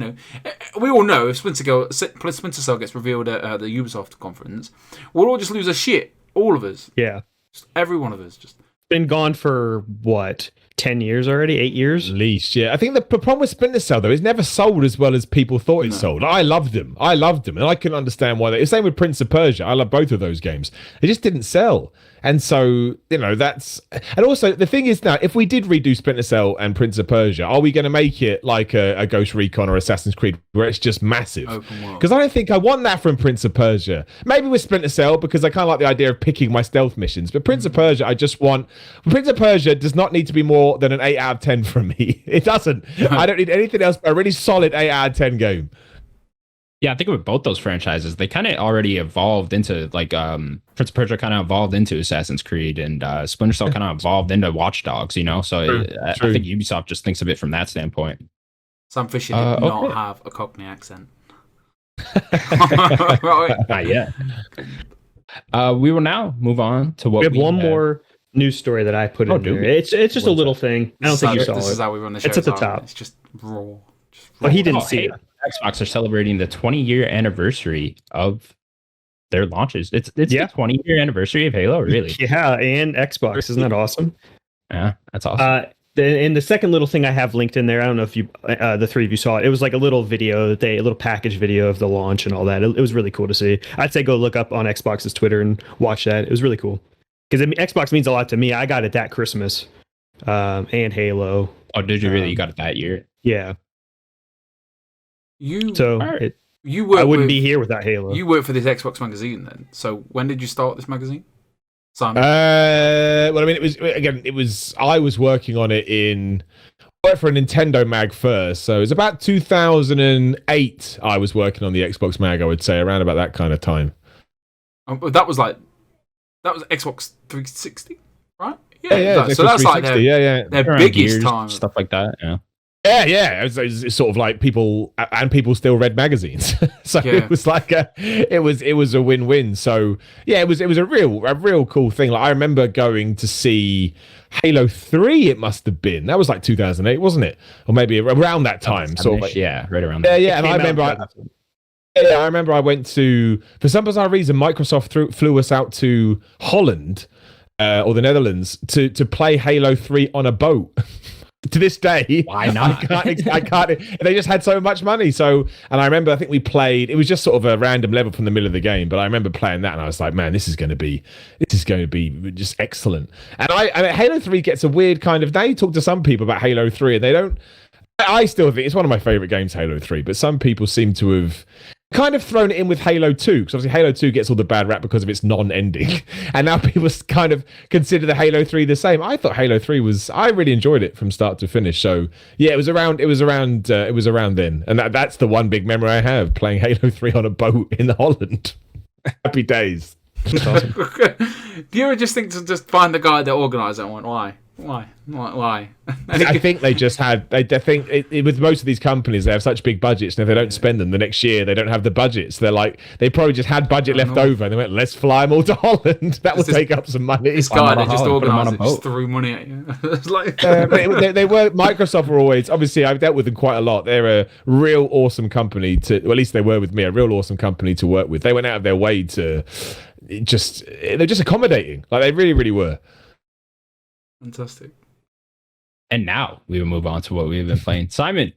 we all know if Splinter Cell gets revealed at the Ubisoft conference, we'll all just lose our shit, all of us. Yeah, just every one of us. Just been gone for what, 10 years already, 8 years at least. Yeah, I think the problem with Splinter Cell though, it's never sold as well as people thought it sold. I loved them, and I can understand why. The same with Prince of Persia. I love both of those games. They just didn't sell. And so, that's... And also, the thing is now, if we did redo Splinter Cell and Prince of Persia, are we going to make it like a Ghost Recon or Assassin's Creed where it's just massive? Because I don't think I want that from Prince of Persia. Maybe with Splinter Cell, because I kind of like the idea of picking my stealth missions. But Prince of Persia, I just want... Prince of Persia does not need to be more than an 8 out of 10 from me. It doesn't. I don't need anything else but a really solid 8 out of 10 game. Yeah, I think with both those franchises, they kind of already evolved into like Prince of Persia kind of evolved into Assassin's Creed, and Splinter Cell kind of evolved into Watch Dogs. So I think Ubisoft just thinks of it from that standpoint. Sam Fisher did not have a Cockney accent. Not yet. We will now move on to what we have. One more news story that I put in there. It's just a little thing. I don't think you saw it. This is how we run the show. It's at the top. It's just raw. Well, he didn't see it. Xbox are celebrating the 20-year anniversary of their launches. It's the 20-year anniversary of Halo, really. Yeah, and Xbox. Isn't that awesome? Yeah, that's awesome. And the second little thing I have linked in there, I don't know if you, the three of you saw it. It was like a little video, a little package video of the launch and all that. It was really cool to see. I'd say go look up on Xbox's Twitter and watch that. It was really cool. Because Xbox means a lot to me. I got it that Christmas, and Halo. Oh, did you really? You got it that year? Yeah. I wouldn't be here without Halo. You work for this Xbox magazine then. So when did you start this magazine, Simon? Well, I mean, I was working on it I worked for a Nintendo mag first, so it was about 2008. I was working on the Xbox mag, I would say, around about that kind of time. That was Xbox 360, right? Yeah. So that's like their biggest time, stuff like that. Yeah. Yeah. It's sort of like people still read magazines, so it was like it was a win-win. So yeah, it was a real cool thing. Like I remember going to see Halo 3. It must have been that was like 2008, wasn't it? Or maybe around that time. Sort of like, right around. That. Yeah. And I remember I went to, for some bizarre reason, Microsoft flew us out to Holland or the Netherlands to play Halo 3 on a boat. To this day, why not? I can't. They just had so much money. So, and I remember, I think we played. It was just sort of a random level from the middle of the game. But I remember playing that, and I was like, "Man, this is going to be just excellent." And Halo 3 gets a weird kind of. Now you talk to some people about Halo 3, and they don't. I still think it's one of my favorite games, Halo 3. But some people seem to have kind of thrown it in with Halo 2, because obviously Halo 2 gets all the bad rap because of its non-ending, and now people kind of consider the Halo 3 the same. I thought Halo 3 I really enjoyed it from start to finish. So yeah, it was around then, and that's the one big memory I have, playing Halo 3 on a boat in Holland. Happy days. Awesome. Do you ever just think to just find the guy that organised it and went, why? I think they just had. I think with most of these companies, they have such big budgets, and if they don't spend them the next year, they don't have the budgets. They're like, they probably just had budget left over, and they went, "Let's fly them all to Holland. That will take up some money." This guy that just organised it just threw money at you. It's like they were. Microsoft were always, obviously, I've dealt with them quite a lot. They're a real awesome company to. Well, at least they were with me. A real awesome company to work with. They went out of their way to they're just accommodating. Like they really, really were. Fantastic. And now we will move on to what we've been playing. Simon,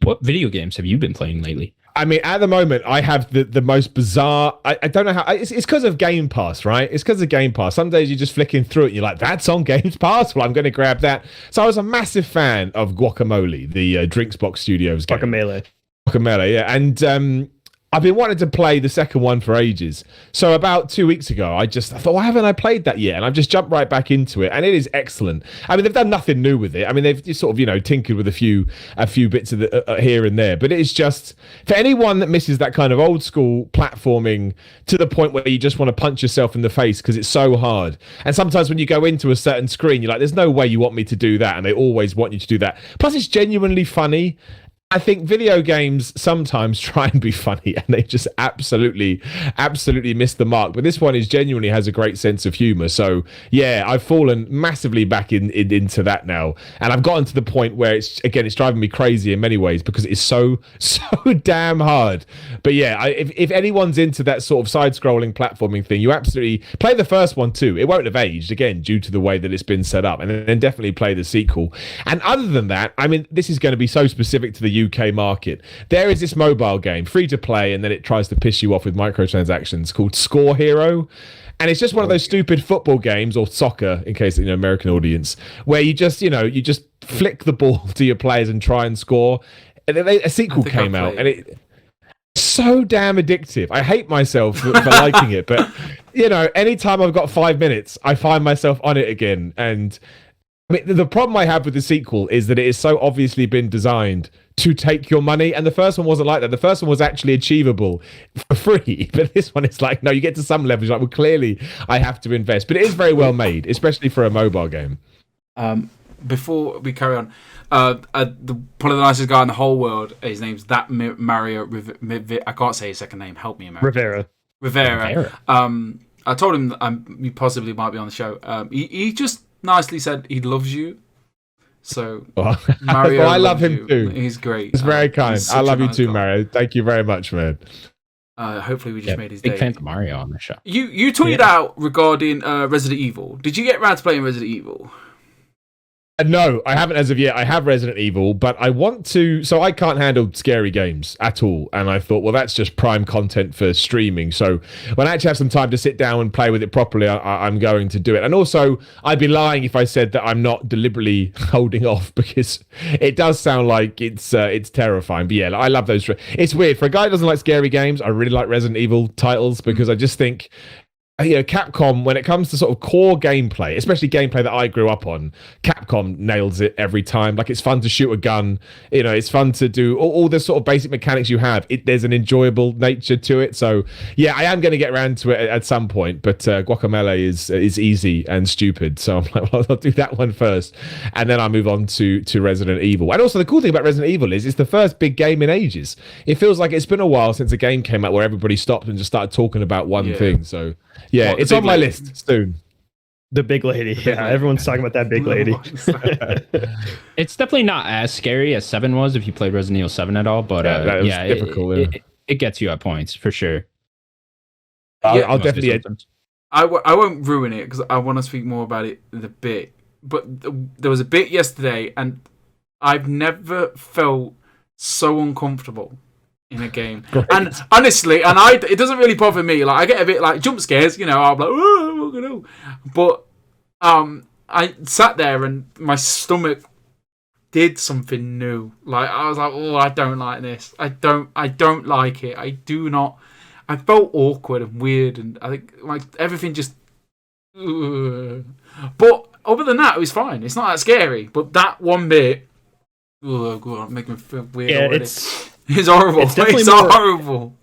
what video games have you been playing lately? I mean, at the moment, I have the most bizarre. I don't know how. It's because of Game Pass, right? It's because of Game Pass. Some days you're just flicking through it, and you're like, "That's on Game Pass." Well, I'm going to grab that. So I was a massive fan of Guacamelee, the Drinksbox Studios game. Guacamelee, yeah, and I've been wanting to play the second one for ages. So about 2 weeks ago, I thought, why haven't I played that yet? And I've just jumped right back into it, and it is excellent. I mean, they've done nothing new with it. I mean, they've just sort of, tinkered with a few bits of the, here and there. But it is just, for anyone that misses that kind of old school platforming to the point where you just want to punch yourself in the face because it's so hard. And sometimes when you go into a certain screen, you're like, there's no way you want me to do that. And they always want you to do that. Plus, it's genuinely funny. I think video games sometimes try and be funny, and they just absolutely miss the mark. But this one genuinely has a great sense of humor. So yeah, I've fallen massively back into that now, and I've gotten to the point where it's driving me crazy in many ways because it's so damn hard. But yeah, if anyone's into that sort of side-scrolling platforming thing, you absolutely play the first one too. It won't have aged again due to the way that it's been set up, and then definitely play the sequel. And other than that, I mean, this is going to be so specific to the UK market. There is this mobile game, free to play, and then it tries to piss you off with microtransactions called Score Hero. And it's just one of those stupid football games, or soccer, in case American audience, where you just flick the ball to your players and try and score. And then a sequel came out, and it's so damn addictive. I hate myself for liking it, but anytime I've got 5 minutes, I find myself on it again. And I mean, the problem I have with the sequel is that it has so obviously been designed to take your money, and the first one wasn't like that. The first one was actually achievable for free, but this one is like, no, you get to some level, you're like, well, clearly I have to invest. But it is very well made, especially for a mobile game. Before we carry on, one of the nicest guy in the whole world, his name's Mario I can't say his second name, help me, America. Rivera. I told him you possibly might be on the show. He just nicely said he loves you. So Mario, I love him too. He's great. It's very kind. I love you too, Mario. Thank you very much, man. Hopefully we just made his day. Big fan of Mario on the show. You tweeted out regarding Resident Evil. Did you get around to playing Resident Evil? No, I haven't as of yet. I have Resident Evil, but I want to. So I can't handle scary games at all. And I thought, well, that's just prime content for streaming. So when I actually have some time to sit down and play with it properly, I'm going to do it. And also, I'd be lying if I said that I'm not deliberately holding off, because it does sound like it's terrifying. But yeah, I love those. It's weird. For a guy who doesn't like scary games, I really like Resident Evil titles, because I just think, Capcom, when it comes to sort of core gameplay, especially gameplay that I grew up on, Capcom nails it every time. Like, it's fun to shoot a gun, it's fun to do all the sort of basic mechanics you have. There's an enjoyable nature to it. So yeah, I am going to get around to it at some point, but Guacamelee is easy and stupid. So I'm like, well, I'll do that one first, and then I'll move on to Resident Evil. And also, the cool thing about Resident Evil is it's the first big game in ages. It feels like it's been a while since a game came out where everybody stopped and just started talking about one thing. So yeah, it's on my list soon. The big lady. Yeah, everyone's talking about that big lady. It's definitely not as scary as 7 was if you played Resident Evil 7 at all, but difficult. It gets you at points for sure. I'll definitely. I won't ruin it because I want to speak more about it in a bit. But there was a bit yesterday, and I've never felt so uncomfortable in a game. Great. And honestly, it doesn't really bother me. Like, I get a bit like jump scares, I'm like, oh, what gonna do? But I sat there and my stomach did something new. Like, I was like, oh, I don't like this. I don't like it. I do not. I felt awkward and weird, and I think like everything just. But other than that, it was fine. It's not that scary. But that one bit, making me feel weird. Yeah, already. It's horrible. It's horrible.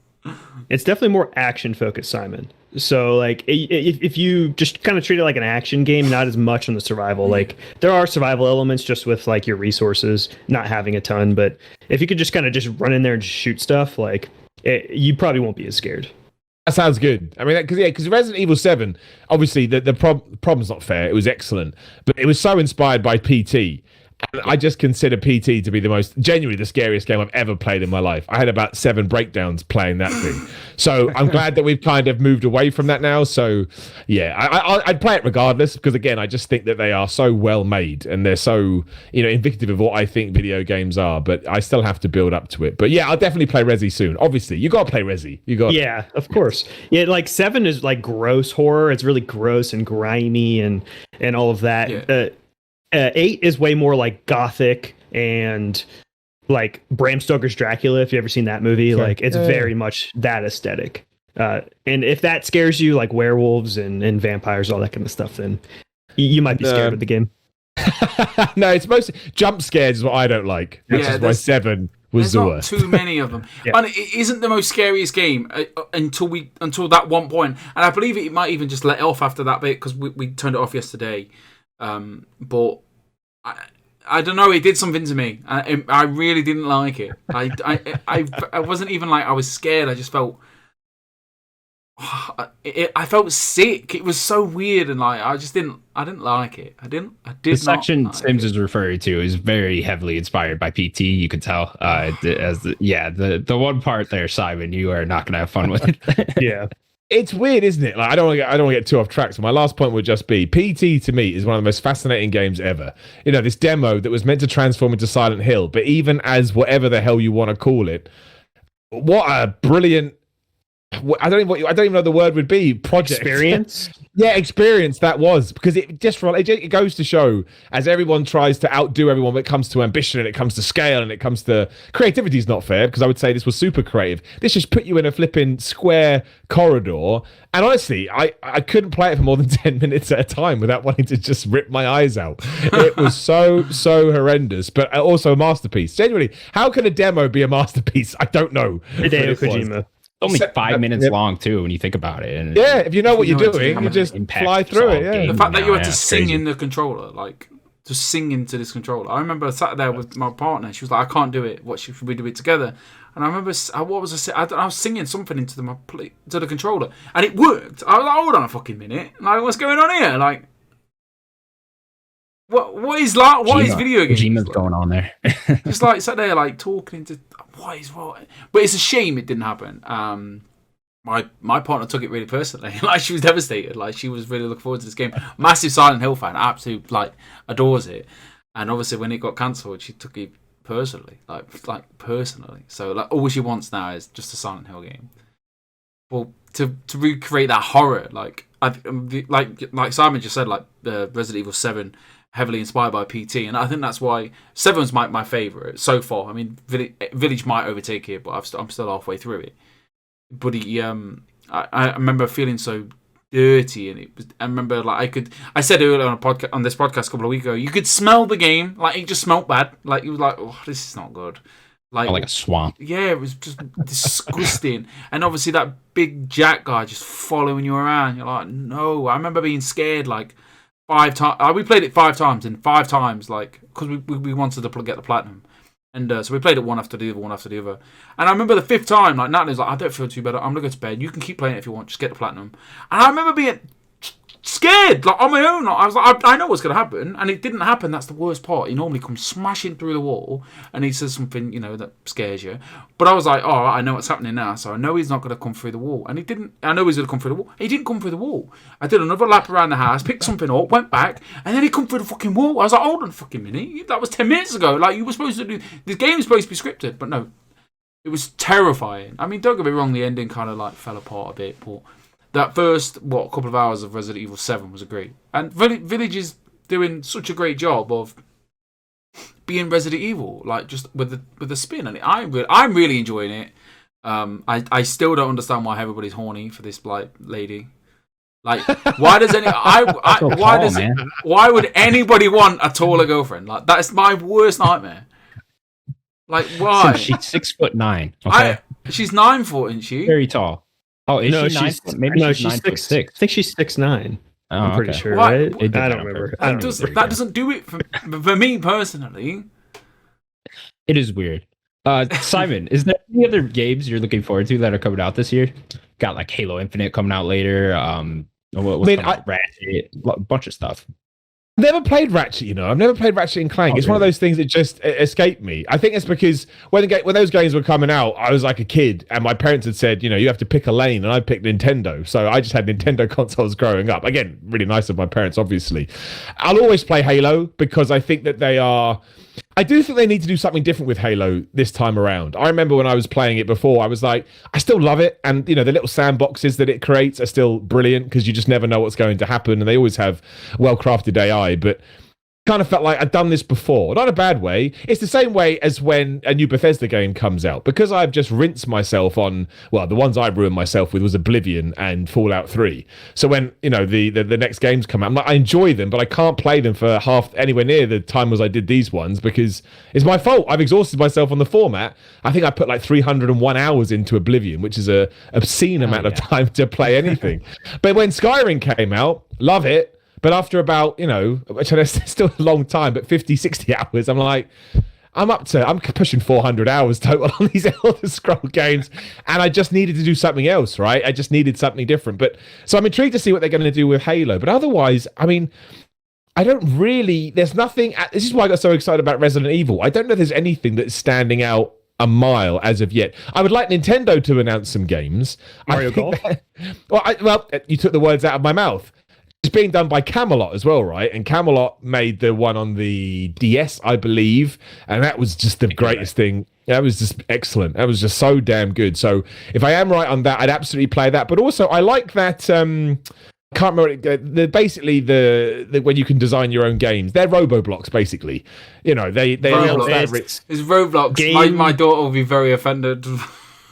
It's definitely more action focused, Simon. So like, if you just kind of treat it like an action game, not as much on the survival. Like, there are survival elements just with like your resources not having a ton, but if you could just kind of just run in there and just shoot stuff, like you probably won't be as scared. That sounds good. I mean, because Resident Evil 7, obviously the problem's not fair. It was excellent, but it was so inspired by PT. I just consider PT to be genuinely the scariest game I've ever played in my life. I had about 7 breakdowns playing that thing. So I'm glad that we've kind of moved away from that now. So yeah, I'd play it regardless because again, I just think that they are so well made and they're so, indicative of what I think video games are, but I still have to build up to it. But yeah, I'll definitely play Resi soon. Obviously, you got to play Resi. Yeah, of course. Yeah, like 7 is like gross horror. It's really gross and grimy and all of that. Yeah. 8 is way more like gothic and like Bram Stoker's Dracula. If you ever seen that movie, like it's very much that aesthetic. And if that scares you, like werewolves and vampires, all that kind of stuff, then you might be scared of the game. No, it's mostly jump scares is what I don't like, which is why 7 was the worst. Too many of them. Yeah. And it isn't the most scariest game until that one point. And I believe it might even just let it off after that bit because we turned it off yesterday. But I don't know. It did something to me. I really didn't like it. I wasn't even like I was scared. I just felt. I felt sick. It was so weird, and like I didn't like it. I did. The section Sims is referring to is very heavily inspired by PT. You could tell. The one part there, Simon, you are not going to have fun with it. Yeah. It's weird, isn't it? Like I don't want to get too off track. So my last point would just be PT to me is one of the most fascinating games ever. This demo that was meant to transform into Silent Hill, but even as whatever the hell you want to call it, what a brilliant. I don't even know the word would be project experience. Yeah, experience that was because it goes to show as everyone tries to outdo everyone when it comes to ambition and it comes to scale and it comes to creativity is not fair because I would say this was super creative. This just put you in a flipping square corridor and honestly I couldn't play it for more than 10 minutes at a time without wanting to just rip my eyes out. It was so horrendous, but also a masterpiece. Genuinely, how can a demo be a masterpiece? I don't know. Hideo Kojima. Only 5 minutes long too when you think about it. And yeah, if you know what you're doing, you just fly through it. Yeah. The fact that you had to sing in the controller, like to sing into this controller. I remember I sat there with my partner. She was like, "I can't do it. What should we do it together?" And I remember I was singing something into the controller, and it worked. I was like, "Hold on a fucking minute! Like, what's going on here? Like, what is video games? Kojima's going on there. Just like sat there, like talking to what? But it's a shame it didn't happen. My partner took it really personally. Like she was devastated. Like she was really looking forward to this game. Massive Silent Hill fan, absolutely like adores it. And obviously when it got cancelled, she took it personally, like personally. So like all she wants now is just a Silent Hill game. Well, to recreate that horror, like Simon just said, like Resident Evil 7. Heavily inspired by PT, and I think that's why 7's my favourite so far. I mean, Village might overtake it, but I'm still halfway through it. But I remember feeling so dirty, and I remember like I said earlier on this podcast a couple of weeks ago, you could smell the game, like it just smelled bad. Like it was like, oh, this is not good. Like a swamp. Yeah, it was just disgusting. And obviously that big Jack guy just following you around. You're like, no. I remember being scared like 5 times. We played it 5 times, and 5 times, like, because we wanted to get the platinum. And so we played it one after the other. And I remember the 5th time, like, Natalie was like, I don't feel too bad. I'm going to go to bed. You can keep playing it if you want. Just get the platinum. And I remember being scared, like, on my own. I was like, I know what's going to happen. And it didn't happen. That's the worst part. He normally comes smashing through the wall, and he says something, that scares you. But I was like, oh, I know what's happening now. So I know he's not going to come through the wall. And he didn't. I know he's going to come through the wall. He didn't come through the wall. I did another lap around the house, picked something up, went back, and then he come through the fucking wall. I was like, hold on a fucking minute. That was 10 minutes ago. Like, you were supposed to do... This game was supposed to be scripted, but no. It was terrifying. I mean, don't get me wrong, the ending kind of, like, fell apart a bit, but... That first, couple of hours of Resident Evil 7 was great. And Village is doing such a great job of being Resident Evil, like, just with the spin. And I'm really enjoying it. I still don't understand why everybody's horny for this, like, lady. Like, why does why would anybody want a taller girlfriend? Like, that's my worst nightmare. Like, why? She's 6'9". Okay? She's 9 foot, isn't she? Very tall. Oh, is no, she 9 she's, foot? Maybe no, she's 9'6". I think she's 6'9". Oh, I'm pretty okay. sure, What? right? It I did don't that remember. on That doesn't do it for me personally. It is weird. Simon, is there any other games you're looking forward to that are coming out this year? Got like Halo Infinite coming out later. Ratchet, a bunch of stuff. Never played Ratchet, you know. I've never played Ratchet and Clank. It's one of those things that just escaped me. I think it's because when those games were coming out, I was like a kid, and my parents had said, you know, you have to pick a lane, and I picked Nintendo. So I just had Nintendo consoles growing up. Again, really nice of my parents, obviously. I'll always play Halo because I think that I do think they need to do something different with Halo this time around. I remember when I was playing it before, I was like, I still love it. And, you know, the little sandboxes that it creates are still brilliant because you just never know what's going to happen. And they always have well-crafted AI. But kind of felt like I'd done this before. Not in a bad way. It's the same way as when a new Bethesda game comes out. Because I've just rinsed myself on, well, the ones I ruined myself with was Oblivion and Fallout 3. So when, you know, the next games come out, I'm like, I enjoy them, but I can't play them for anywhere near the time as I did these ones because it's my fault. I've exhausted myself on the format. I think I put like 301 hours into Oblivion, which is a obscene amount of time to play anything. But when Skyrim came out, love it. But after about, you know, which is still a long time, but 50, 60 hours, I'm like, I'm pushing 400 hours total on these Elder Scroll games. And I just needed to do something else, right? I just needed something different. But so I'm intrigued to see what they're going to do with Halo. But otherwise, I mean, there's nothing. This is why I got so excited about Resident Evil. I don't know if there's anything that's standing out a mile as of yet. I would like Nintendo to announce some games. Mario Golf? Well, you took the words out of my mouth. It's being done by Camelot as well, right? And Camelot made the one on the DS, I believe, and that was just the greatest thing. That was just excellent. That was just so damn good. So if I am right on that, I'd absolutely play that. But also, I like that. I can't remember. Basically, the when you can design your own games, they're Roboblocks. Basically, you know, they Roblox. It's Roblox. My daughter will be very offended.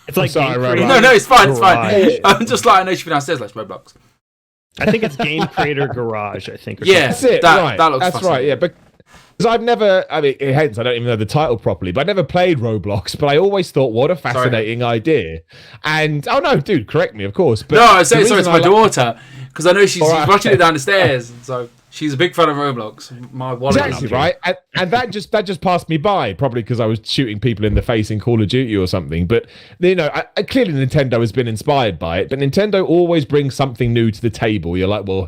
It's like no, it's fine. It's fine. I'm just like, I know she'll be downstairs like Roblox. I think it's Game Creator Garage, I think. That's it. That looks That's right, yeah. Because I've never, hence I don't even know the title properly, but I never played Roblox, but I always thought, what a fascinating idea. And, oh no, dude, correct me, of course. But no, sorry, it's my daughter, because I know she's watching it down the stairs, so she's a big fan of Roblox. My wallet exactly, right? And that just passed me by, probably because I was shooting people in the face in Call of Duty or something. But, you know, clearly Nintendo has been inspired by it, but Nintendo always brings something new to the table. You're like, well,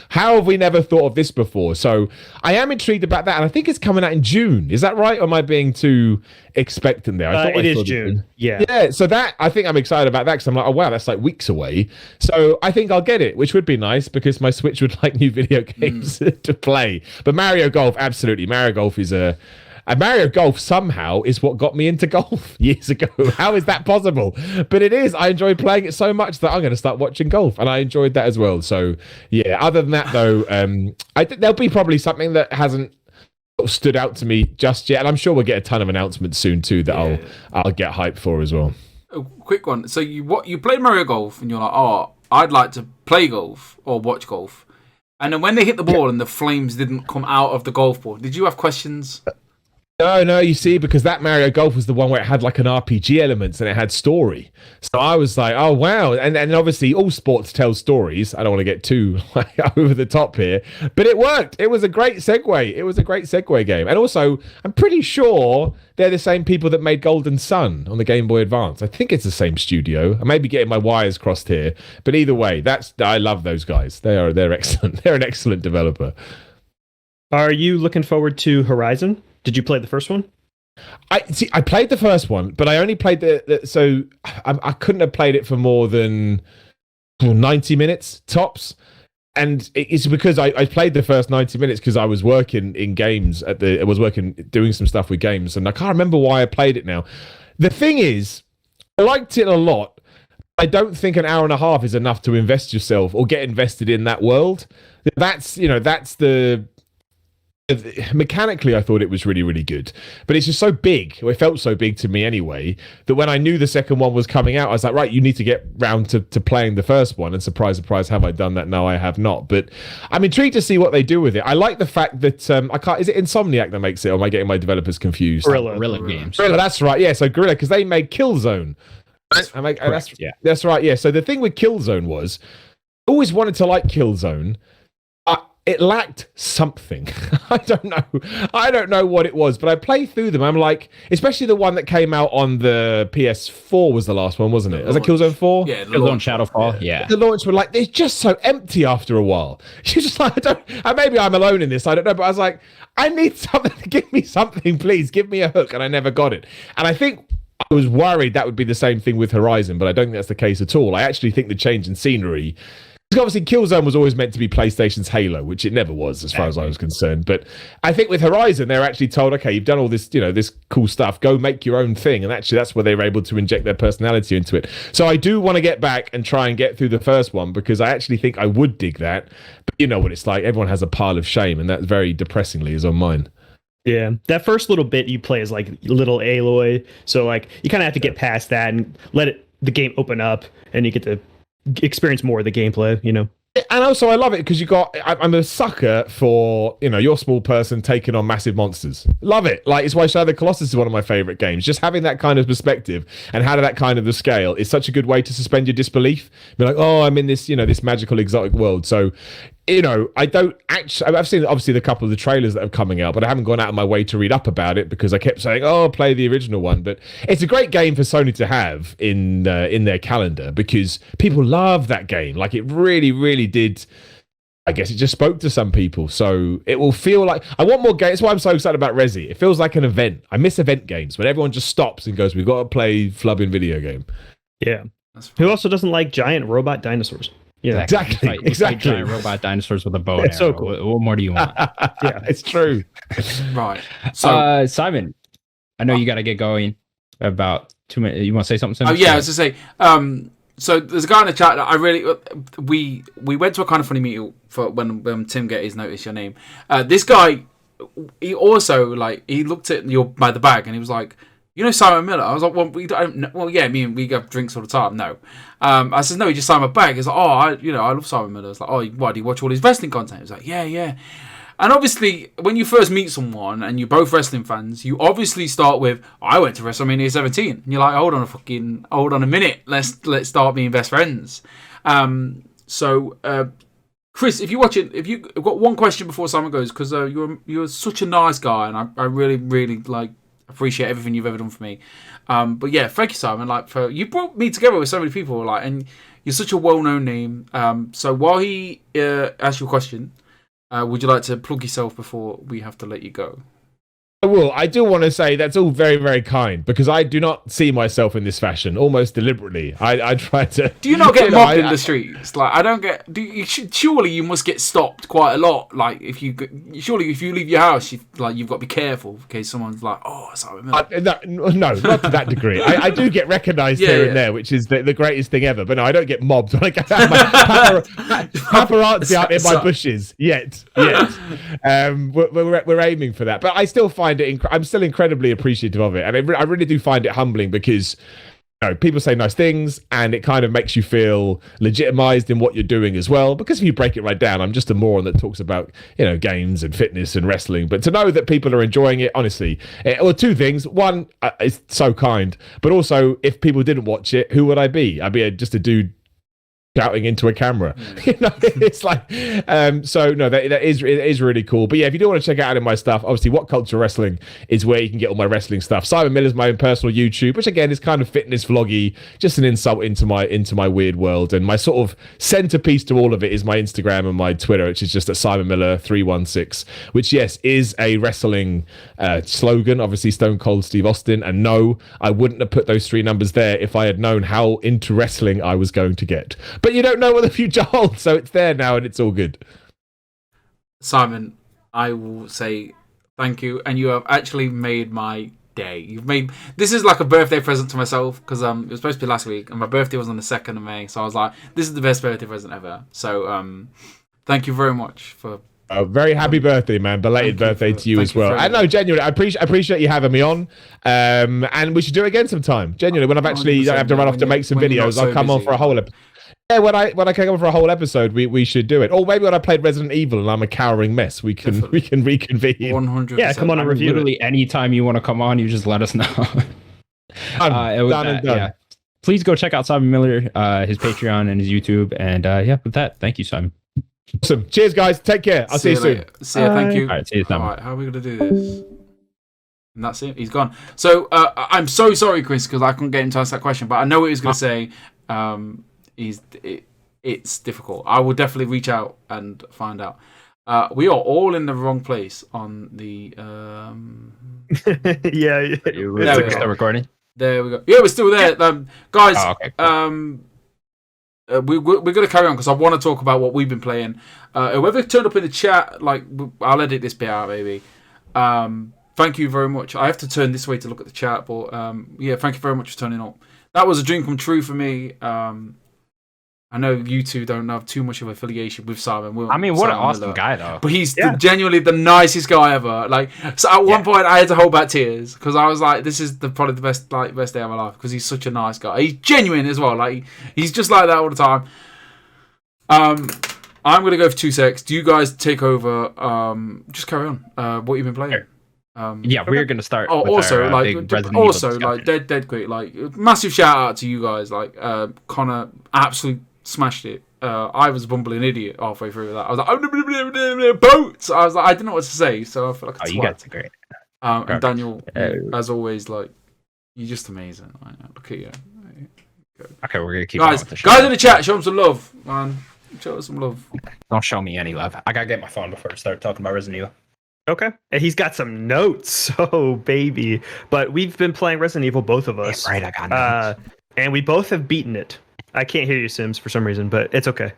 how have we never thought of this before? So I am intrigued about that, and I think it's coming out in June. Is that right, or am I being too expectant there? It is June. Yeah, so that, I think I'm excited about that, because I'm like, oh, wow, that's like weeks away. So I think I'll get it, which would be nice, because my Switch would like new video games to play. But Mario Golf, absolutely. Mario Golf is Mario Golf somehow is what got me into golf years ago. How is that possible? But it is. I enjoyed playing it so much that I'm going to start watching golf, and I enjoyed that as well. So yeah, other than that though, I think there'll be probably something that hasn't stood out to me just yet, and I'm sure we'll get a ton of announcements soon too that I'll get hyped for as well. A quick one. So you played Mario Golf, and you're like, oh, I'd like to play golf or watch golf. And then when they hit the ball and the flames didn't come out of the golf ball, did you have questions? No, you see, because that Mario Golf was the one where it had like an RPG elements and it had story. So I was like, oh, wow. And obviously all sports tell stories. I don't want to get too over the top here, but it worked. It was a great segue. It was a great segue game. And also, I'm pretty sure they're the same people that made Golden Sun on the Game Boy Advance. I think it's the same studio. I may be getting my wires crossed here, but either way, I love those guys. They're excellent. They're an excellent developer. Are you looking forward to Horizon? Did you play the first one? I played the first one, but I only played so I couldn't have played it for more than 90 minutes tops. And it's because I played the first 90 minutes because I was working in games doing some stuff with games, and I can't remember why I played it now. The thing is, I liked it a lot. I don't think an hour and a half is enough to invest yourself or get invested in that world. That's the mechanically, I thought it was really, really good, but it's just so big. It felt so big to me anyway, that when I knew the second one was coming out, I was like, right, you need to get round to playing the first one. And surprise, surprise, have I done that? No, I have not. But I'm intrigued to see what they do with it. I like the fact that is it Insomniac that makes it, or am I getting my developers confused? Guerrilla Games. Guerrilla, that's right. Yeah, so Guerrilla, because they made Killzone. That's right. Yeah. So the thing with Killzone was, I always wanted to like Killzone. it lacked something. I don't know what it was, but I played through them. I'm like, especially the one that came out on the PS4 was the last one, wasn't it? Was it Killzone 4? Yeah, Killzone Shadowfall. Yeah. The launch were like, it's just so empty after a while. You're just like, maybe I'm alone in this, I don't know, but I was like, I need something, give me something, please, give me a hook, and I never got it. And I think I was worried that would be the same thing with Horizon, but I don't think that's the case at all. I actually think the change in scenery, because obviously Killzone was always meant to be PlayStation's Halo, which it never was as far as I was concerned. But I think with Horizon, they're actually told, okay, you've done all this, this cool stuff, go make your own thing. And actually that's where they were able to inject their personality into it. So I do want to get back and try and get through the first one, because I actually think I would dig that. But you know what it's like, everyone has a pile of shame, and that very depressingly is on mine. Yeah, that first little bit you play is like little Aloy, so like you kind of have to get past that and let the game open up, and you get to experience more of the gameplay, And also I love it because I'm a sucker for, your small person taking on massive monsters. Love it. Like, it's why Shadow of the Colossus is one of my favorite games. Just having that kind of perspective and having that kind of the scale is such a good way to suspend your disbelief. Be like, oh, I'm in this, this magical exotic world. So, I don't actually, I've seen obviously the couple of the trailers that are coming out, but I haven't gone out of my way to read up about it because I kept saying, oh, play the original one. But it's a great game for Sony to have in their calendar, because people love that game. Like, it really, really did. I guess it just spoke to some people. So it will feel like, I want more games. That's why I'm so excited about Resi. It feels like an event. I miss event games when everyone just stops and goes, we've got to play flubbing video game. Yeah. Who also doesn't like giant robot dinosaurs? Yeah, exactly. Giant robot dinosaurs with a bow and arrow. So cool. What more do you want? Yeah, it's true. Right. So, Simon, I know you got to get going. About 2 minutes. You want to say something? Oh yeah, I was to say. So there's a guy in the chat that I really we went to a kind of funny meeting for when Tim get his notice your name. This guy, he also he looked at by the bag and he was like, Simon Miller. I was like, well, we don't. Well, yeah, me and we have drinks all the time. No, I said no. He just signed my bag. He's like, oh, I love Simon Miller. It's like, oh, what, do you watch all his wrestling content? He's like, yeah. And obviously, when you first meet someone and you're both wrestling fans, you obviously start with, I went to WrestleMania 17. And you're like, hold on a minute. Let's start being best friends. So, Chris, if you've got one question before Simon goes, because you're such a nice guy, and I really, really appreciate everything you've ever done for me. But yeah, thank you, Simon. For you brought me together with so many people, and you're such a well-known name. So while he asks you a question, would you like to plug yourself before we have to let you go? I will. I do want to say that's all very, very kind, because I do not see myself in this fashion, almost deliberately. I try to... Do you not get mobbed in the streets? I don't get... surely you must get stopped quite a lot. Surely if you leave your house, you've got to be careful in case someone's like, oh, sorry. No, not to that degree. I do get recognised here and there, which is the greatest thing ever. But no, I don't get mobbed when I get out my paparazzi out in my bushes yet. We're aiming for that, but I still find I'm still incredibly appreciative of it, and I really do find it humbling, because people say nice things and it kind of makes you feel legitimized in what you're doing as well, because if you break it right down, I'm just a moron that talks about games and fitness and wrestling. But to know that people are enjoying it, honestly, or two things: one, it's so kind, but also, if people didn't watch it, who would I be? I'd be just a dude shouting into a camera. It's like so no, that is really cool. But yeah, if you do want to check out any of my stuff, obviously What Culture Wrestling is where you can get all my wrestling stuff. Simon Miller's my own personal YouTube, which again is kind of fitness vloggy, just an insult into my weird world. And my sort of centerpiece to all of it is my Instagram and my Twitter, which is just at Simon Miller 316, which yes is a wrestling slogan, obviously Stone Cold Steve Austin. And no, I wouldn't have put those three numbers there if I had known how into wrestling I was going to get. But you don't know what the future holds, so it's there now and it's all good. Simon, I will say thank you, and you have actually made my day. This is like a birthday present to myself, because it was supposed to be last week and my birthday was on the 2nd of May, so I was like, this is the best birthday present ever. So thank you very much for... Oh, very happy birthday, man. Belated birthday to you as well. I know, genuinely, I appreciate you having me on. And we should do it again sometime. Genuinely, when I've actually don't have to run off to make some videos, I'll come on for a whole episode. Yeah, when I came on for a whole episode, we should do it. Or maybe when I played Resident Evil and I'm a cowering mess, we can reconvene. 100%. Yeah, come on and review. Literally, anytime you want to come on, you just let us know. Done and done. Yeah. Please go check out Simon Miller, his Patreon and his YouTube. And with that, thank you, Simon. Awesome. Cheers, guys. Take care. I'll see you soon. Later. See you. Thank you. All right, see you, Tom. All right, how are we gonna do this? And that's it. He's gone. So I'm so sorry, Chris, because I couldn't get him to ask that question. But I know what he was gonna say. It's difficult. I will definitely reach out and find out. We are all in the wrong place on the. Yeah. We're still recording. There we go. Yeah, we're still there, guys. Oh, okay, cool. We're going to carry on because I want to talk about what we've been playing. Whoever turned up in the chat, like, I'll edit this bit out, maybe. Thank you very much. I have to turn this way to look at the chat, but yeah, thank you very much for turning up. That was a dream come true for me. I know you two don't have too much of affiliation with Simon. I mean, what an awesome guy, though. But he's genuinely the nicest guy ever. Like, so at one point, I had to hold back tears because I was like, "This is probably the best day of my life." Because he's such a nice guy. He's genuine as well. Like, he's just like that all the time. I'm gonna go for 2 secs. Do you guys take over? Just carry on. What you've been playing? Yeah, we're gonna start. Oh, with also, our, like, dead quick. Like, massive shout out to you guys. Like, Connor absolutely smashed it. I was a bumbling idiot halfway through that. I was like, boats. I was like, I didn't know what to say, so I feel like you guys are great. And Daniel, as always, like, you're just amazing. Look at you. Okay, we're gonna keep on with the show. Guys in the chat, show them some love, man. Show us some love. Don't show me any love. I gotta get my phone before I start talking about Resident Evil. Okay. And he's got some notes. Oh, baby. But we've been playing Resident Evil, both of us. Yeah, right, I got notes. And we both have beaten it. I can't hear you, Sims, for some reason, but it's okay.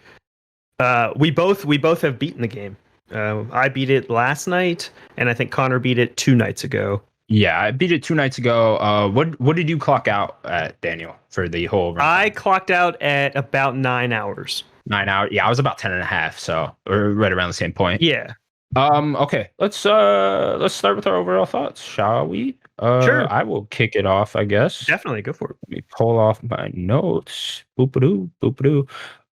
We both have beaten the game. I beat it last night, and I think Connor beat it 2 nights ago. Yeah, I beat it 2 nights ago. What did you clock out at, Daniel, for the whole run? I clocked out at about 9 hours. 9 hours? Yeah, I was about 10 and a half, so we're right around the same point. Yeah. Okay, let's start with our overall thoughts, shall we? Sure. I will kick it off, I guess. Definitely, go for it. Let me pull off my notes. Boop-a-doo, boop-a-doo.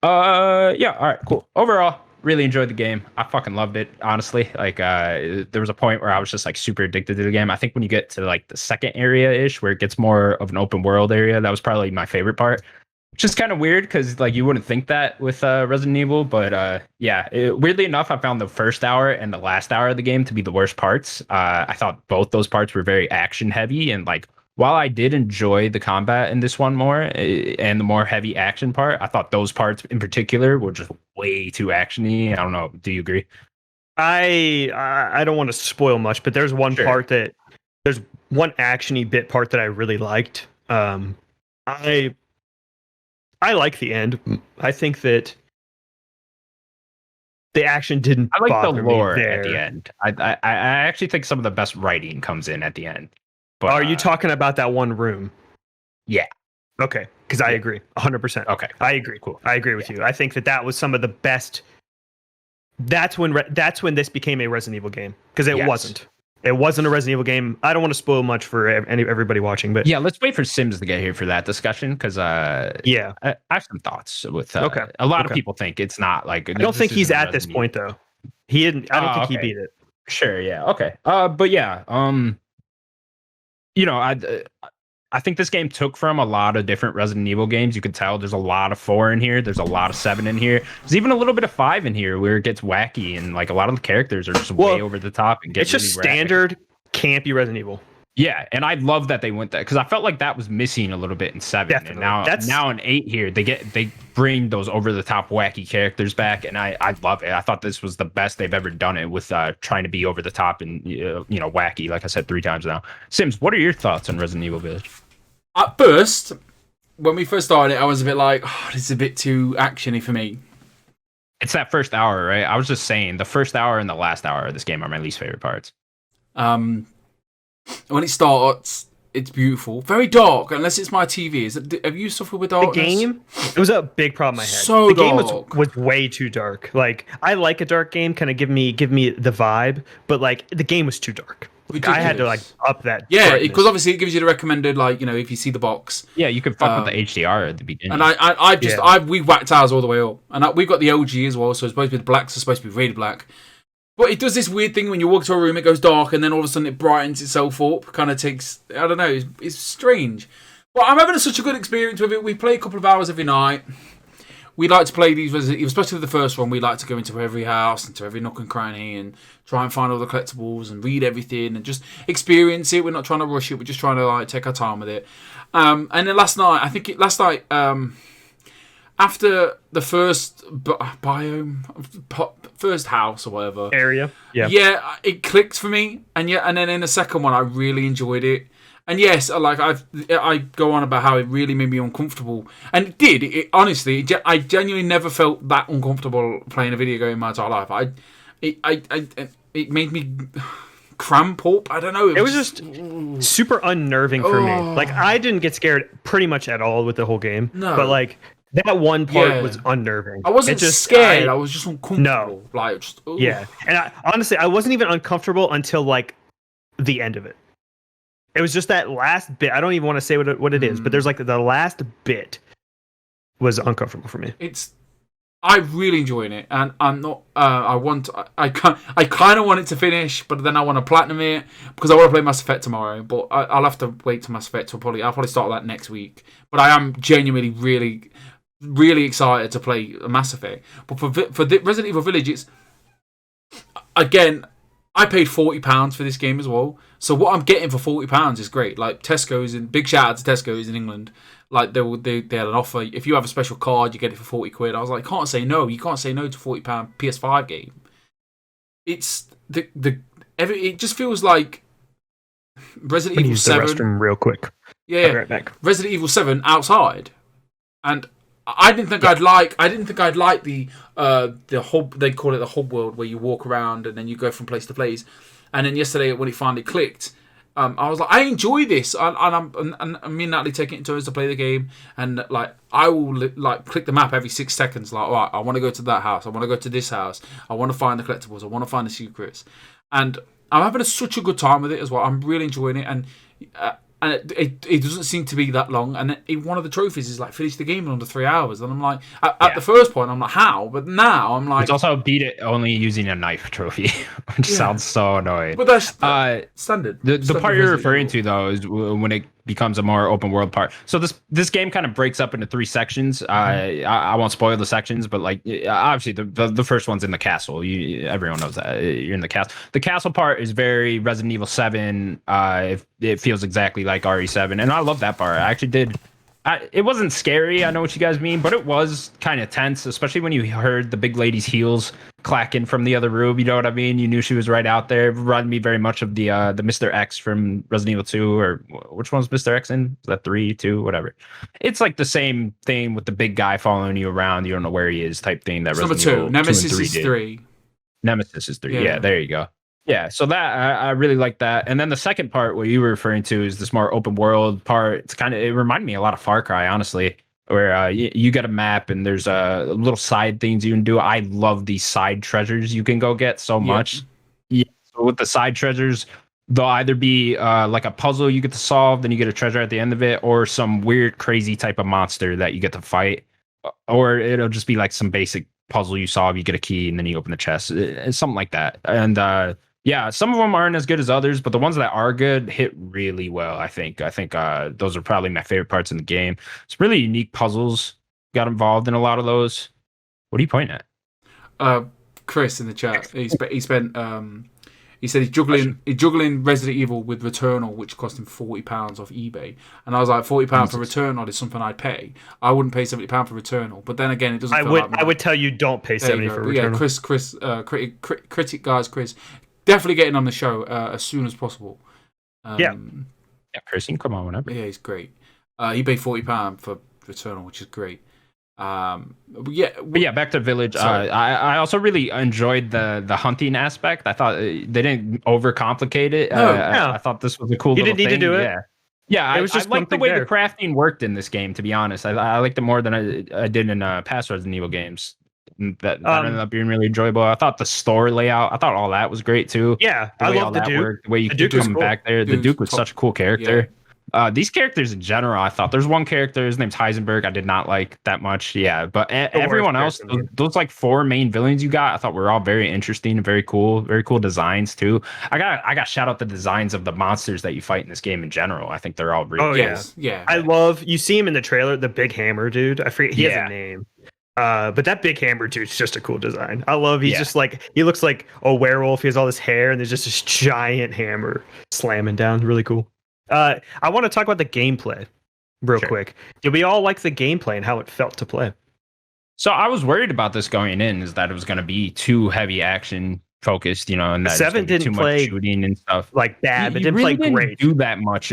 Yeah, all right, cool. Overall, really enjoyed the game. I fucking loved it, honestly. Like, there was a point where I was just like super addicted to the game. I think when you get to like the second area-ish, where it gets more of an open world area, that was probably my favorite part. Which is kind of weird because like you wouldn't think that with Resident Evil, but yeah, weirdly enough, I found the first hour and the last hour of the game to be the worst parts. I thought both those parts were very action heavy, and like while I did enjoy the combat in this one more and the more heavy action part, I thought those parts in particular were just way too actiony. I don't know. Do you agree? I don't want to spoil much, but there's one part there's one actiony bit part that I really liked. I like the end. I think that the action didn't. I like bother the lore me there. at the end. I actually think some of the best writing comes in at the end. But are you talking about that one room? Yeah. Okay, because I agree 100%. Okay, I agree. Cool. I agree with you. I think that was some of the best. That's when this became a Resident Evil game, because it wasn't. It wasn't a Resident Evil game. I don't want to spoil much for everybody watching, but yeah, let's wait for Sims to get here for that discussion, because I have some thoughts with. A lot of people think it's not like. I don't think he's at this point though. He didn't. I don't think he beat it. Sure. Yeah. Okay. But yeah. I think this game took from a lot of different Resident Evil games. You could tell there's a lot of 4 in here. There's a lot of 7 in here. There's even a little bit of 5 in here where it gets wacky, and like a lot of the characters are just way over the top and get it's just standard campy Resident Evil. Yeah, and I love that they went that, because I felt like that was missing a little bit in 7. Definitely. And now in 8 here, they bring those over the top wacky characters back, and I love it. I thought this was the best they've ever done it with trying to be over the top and wacky, like I said 3 times now. Sims, what are your thoughts on Resident Evil Village? At first, when we first started it, I was a bit like, this is a bit too actiony for me. It's that first hour, right? I was just saying, the first hour and the last hour of this game are my least favorite parts. When it starts, it's beautiful. Very dark, unless it's my TV. Have you suffered with darkness? The game? It was a big problem I had. So the dark. game was way too dark. Like, I like a dark game, kind of give me the vibe, but like the game was too dark. Ridiculous. I had to like up that. Yeah, because obviously it gives you the recommended, like, if you see the box. Yeah, you can fuck with the HDR at the beginning. And we whacked ours all the way up, and we've got the OG as well, so it's supposed to be the blacks are supposed to be really black. But it does this weird thing when you walk to a room, it goes dark, and then all of a sudden it brightens itself up. Kind of takes, I don't know, it's strange. But I'm having such a good experience with it. We play a couple of hours every night. we like to play these Resident Evil, especially the first one. We like to go into every house, into every nook and cranny, and try and find all the collectibles and read everything and just experience it. We're not trying to rush it. We're just trying to like take our time with it. And then last night, after the first first house or whatever area, yeah, it clicked for me, and then in the second one, I really enjoyed it. And yes, I go on about how it really made me uncomfortable, and it did. Honestly, I genuinely never felt that uncomfortable playing a video game in my entire life. It made me cramp up. I don't know. It was just super unnerving for me. Like, I didn't get scared pretty much at all with the whole game. No. But like that one part was unnerving. I wasn't scared. I was just uncomfortable. No. Like, just, yeah. And honestly, I wasn't even uncomfortable until like the end of it. It was just that last bit. I don't even want to say what it is, but there's like the last bit was uncomfortable for me. I'm really enjoying it, and I'm not. I kind of want it to finish, but then I want to platinum it because I want to play Mass Effect tomorrow. But I'll have to wait till Mass Effect. I'll probably start that next week. But I am genuinely really, really excited to play Mass Effect. But for the Resident Evil Village, it's again. I paid £40 for this game as well. So what I'm getting for £40 is great. Like Tesco's, and big shout out to Tesco's in England. Like they had an offer. If you have a special card, you get it for £40. I was like, can't say no. You can't say no to £40 PS5 game. It's it just feels like Resident Evil 7. The restroom real quick. Yeah, I'll be right back. Resident Evil 7 outside, and I didn't think I'd like the hub. They call it the hub world, where you walk around and then you go from place to place. And then yesterday, when it finally clicked, I was like, I enjoy this, and me and Natalie taking it in turns to play the game. And like, I will like click the map every 6 seconds. Like, all right, I want to go to that house. I want to go to this house. I want to find the collectibles. I want to find the secrets. And I'm having such a good time with it as well. I'm really enjoying it, and it doesn't seem to be that long. And one of the trophies is like finish the game in under 3 hours. And I'm like, at the first point, I'm like, how? But now I'm like, it's also beat it only using a knife trophy, which sounds so annoying. But that's standard. The part you're referring to though is when it becomes a more open world part. So this game kind of breaks up into 3 sections. I won't spoil the sections, but like obviously the first one's in the castle. Everyone knows that you're in the castle. The castle part is very Resident Evil 7. It feels exactly like RE7, and I love that part. I actually did. It wasn't scary. I know what you guys mean, but it was kind of tense, especially when you heard the big lady's heels clacking from the other room. You know what I mean? You knew she was right out there. It reminded me very much of the Mr. X from Resident Evil 2, or which one's Mr. X in? Is that 3, 2, whatever? It's like the same thing with the big guy following you around. You don't know where he is, type thing. That Resident Evil 2. Nemesis is 3. Nemesis is 3. Yeah, there you go. Yeah, so that I really like that. And then the second part, what you were referring to, is this more open world part. It reminded me a lot of Far Cry, honestly, where you get a map and there's little side things you can do. I love these side treasures you can go get so much. Yeah. So with the side treasures, they'll either be like a puzzle you get to solve, then you get a treasure at the end of it, or some weird, crazy type of monster that you get to fight, or it'll just be like some basic puzzle you solve, you get a key, and then you open the chest. It's something like that. And yeah, some of them aren't as good as others, but the ones that are good hit really well, I think. Those are probably my favorite parts in the game. It's really unique puzzles. Got involved in a lot of those. What are you pointing at? Chris in the chat. He said he's juggling Resident Evil with Returnal, which cost him £40 off eBay. And I was like, £40 for Returnal is something I'd pay. I wouldn't pay £70 for Returnal. But then again, it doesn't. I would tell you don't pay $70 for Returnal. Yeah, Chris, definitely getting on the show as soon as possible. Yeah, Chris, you can come on whenever. Yeah, he's great. He paid £40 for Returnal, which is great. But back to Village. I also really enjoyed the hunting aspect. I thought they didn't overcomplicate it. I thought this was a cool. You didn't need to do it. Yeah, it was just I liked the way the crafting worked in this game. To be honest, I liked it more than I did in past Resident Evil games. That ended up being really enjoyable. I thought the store layout, I thought all that was great too. Yeah, I love the Duke. Worked, the way you could come back there. The Duke was such a cool character. Yeah. These characters in general, I thought there's one character, his name's Heisenberg, I did not like that much. Yeah, but everyone else, those like 4 main villains you got, I thought were all very interesting and very cool designs too. I got shout out the designs of the monsters that you fight in this game in general. I think they're all really yeah. I love, you see him in the trailer, the big hammer dude. I forget, he has a name. But that big hammer dude's just a cool design. I love. He's Yeah. just like he looks like a werewolf. He has all this hair, and there's just this giant hammer slamming down. Really cool. I want to talk about the gameplay real Sure. quick. Did we all like the gameplay and how it felt to play? So I was worried about this going in, is that it was going to be too heavy action focused, you know, and that it's 7 gonna be didn't too play much shooting and stuff. Like bad, but You didn't really play great. do that much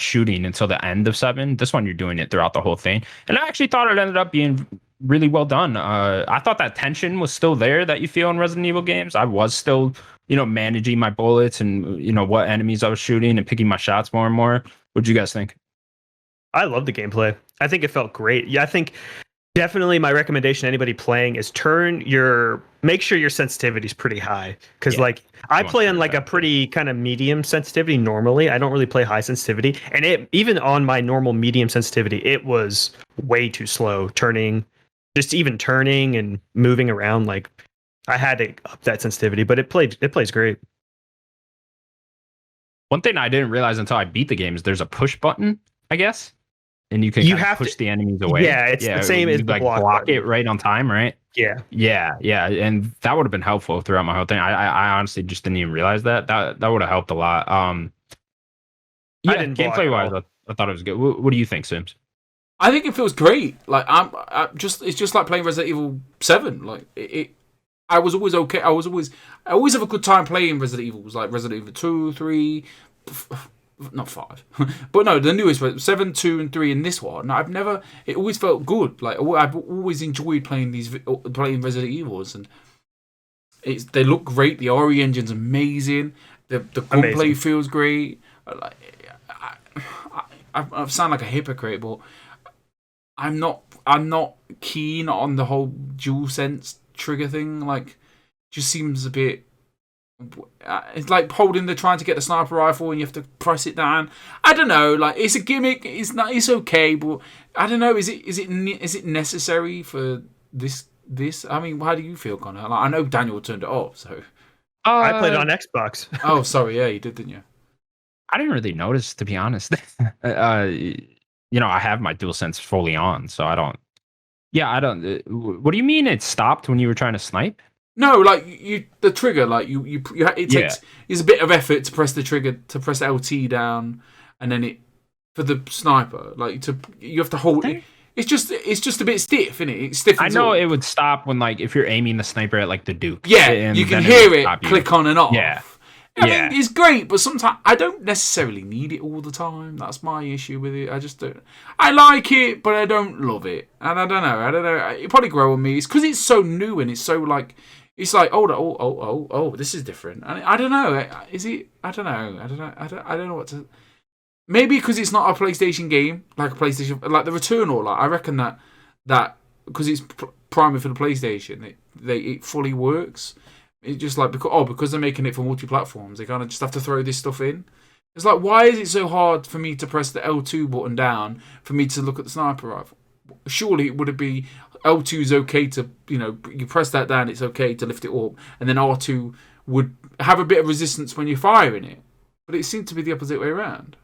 shooting until the end of 7. This one, you're doing it throughout the whole thing, and I actually thought it ended up being really well done. I thought that tension was still there that you feel in Resident Evil games. I was still, you know, managing my bullets and, you know, what enemies I was shooting and picking my shots more and more. What'd you guys think? I love the gameplay. I think it felt great. Yeah, I think definitely my recommendation to anybody playing is make sure your sensitivity is pretty high, because Yeah. like I want play to on turn like it a down. pretty kind of medium sensitivity normally. I don't really play high sensitivity, and it even on my normal medium sensitivity, it was way too slow turning and moving around. Like I had to up that sensitivity, but it plays great. One thing I didn't realize until I beat the game is there's a push button, I guess, and you can You kind of have push to- the enemies away. Yeah, it's the same as you, the like block block button. it right on time, right? Yeah. Yeah, and that would have been helpful throughout my whole thing. I honestly just didn't even realize that. That would have helped a lot. Yeah, didn't block gameplay at wise, all. I thought it was good. What do you think, Sims? I think it feels great. Like it's just like playing Resident Evil 7. Like I was always okay. I always have a good time playing Resident Evils, like Resident Evil 2, 3, not 5, but no, the newest 7, 2, and 3, and this one. It always felt good. Like I've always enjoyed playing playing Resident Evils, and they look great. The RE engine's amazing. The gunplay Amazing. feels great. Like I sound like a hypocrite, but I'm not keen on the whole DualSense trigger thing. Like, just seems a bit. It's like trying to get the sniper rifle and you have to press it down. I don't know. Like, it's a gimmick. It's not. It's okay, but I don't know. Is it necessary for this? I mean, how do you feel, Connor? Like, I know Daniel turned it off, so. I played it on Xbox. Oh, sorry. Yeah, you did, didn't you? I didn't really notice, to be honest. You know, I have my DualSense fully on, so I don't. Yeah, I don't. What do you mean it stopped when you were trying to snipe? No, like the trigger, like it takes it's a bit of effort to press the trigger, to press LT down, and then for the sniper, like you have to hold it. It's just a bit stiff, isn't it? It stiffens. I know up. it would stop when, like, if you're aiming the sniper at like the Duke. Yeah, and you can then hear would it stop you. click on and off. Yeah. I mean, it's great, but sometimes I don't necessarily need it all the time. That's my issue with it. I just don't. I like it, but I don't love it, and I don't know. It probably grow on me. It's because it's so new and it's so like. It's like, oh, this is different. I don't know. Is it? I don't know. I don't know what to. Maybe because it's not a PlayStation game, like a PlayStation, like the Returnal. Like I reckon that because it's primary for the PlayStation, it fully works. It's just like because they're making it for multi-platforms, they kind of just have to throw this stuff in. It's like, why is it so hard for me to press the L2 button down for me to look at the sniper rifle? Surely would it be L2 is okay to, you press that down, it's okay to lift it up, and then R2 would have a bit of resistance when you're firing it. But it seemed to be the opposite way around.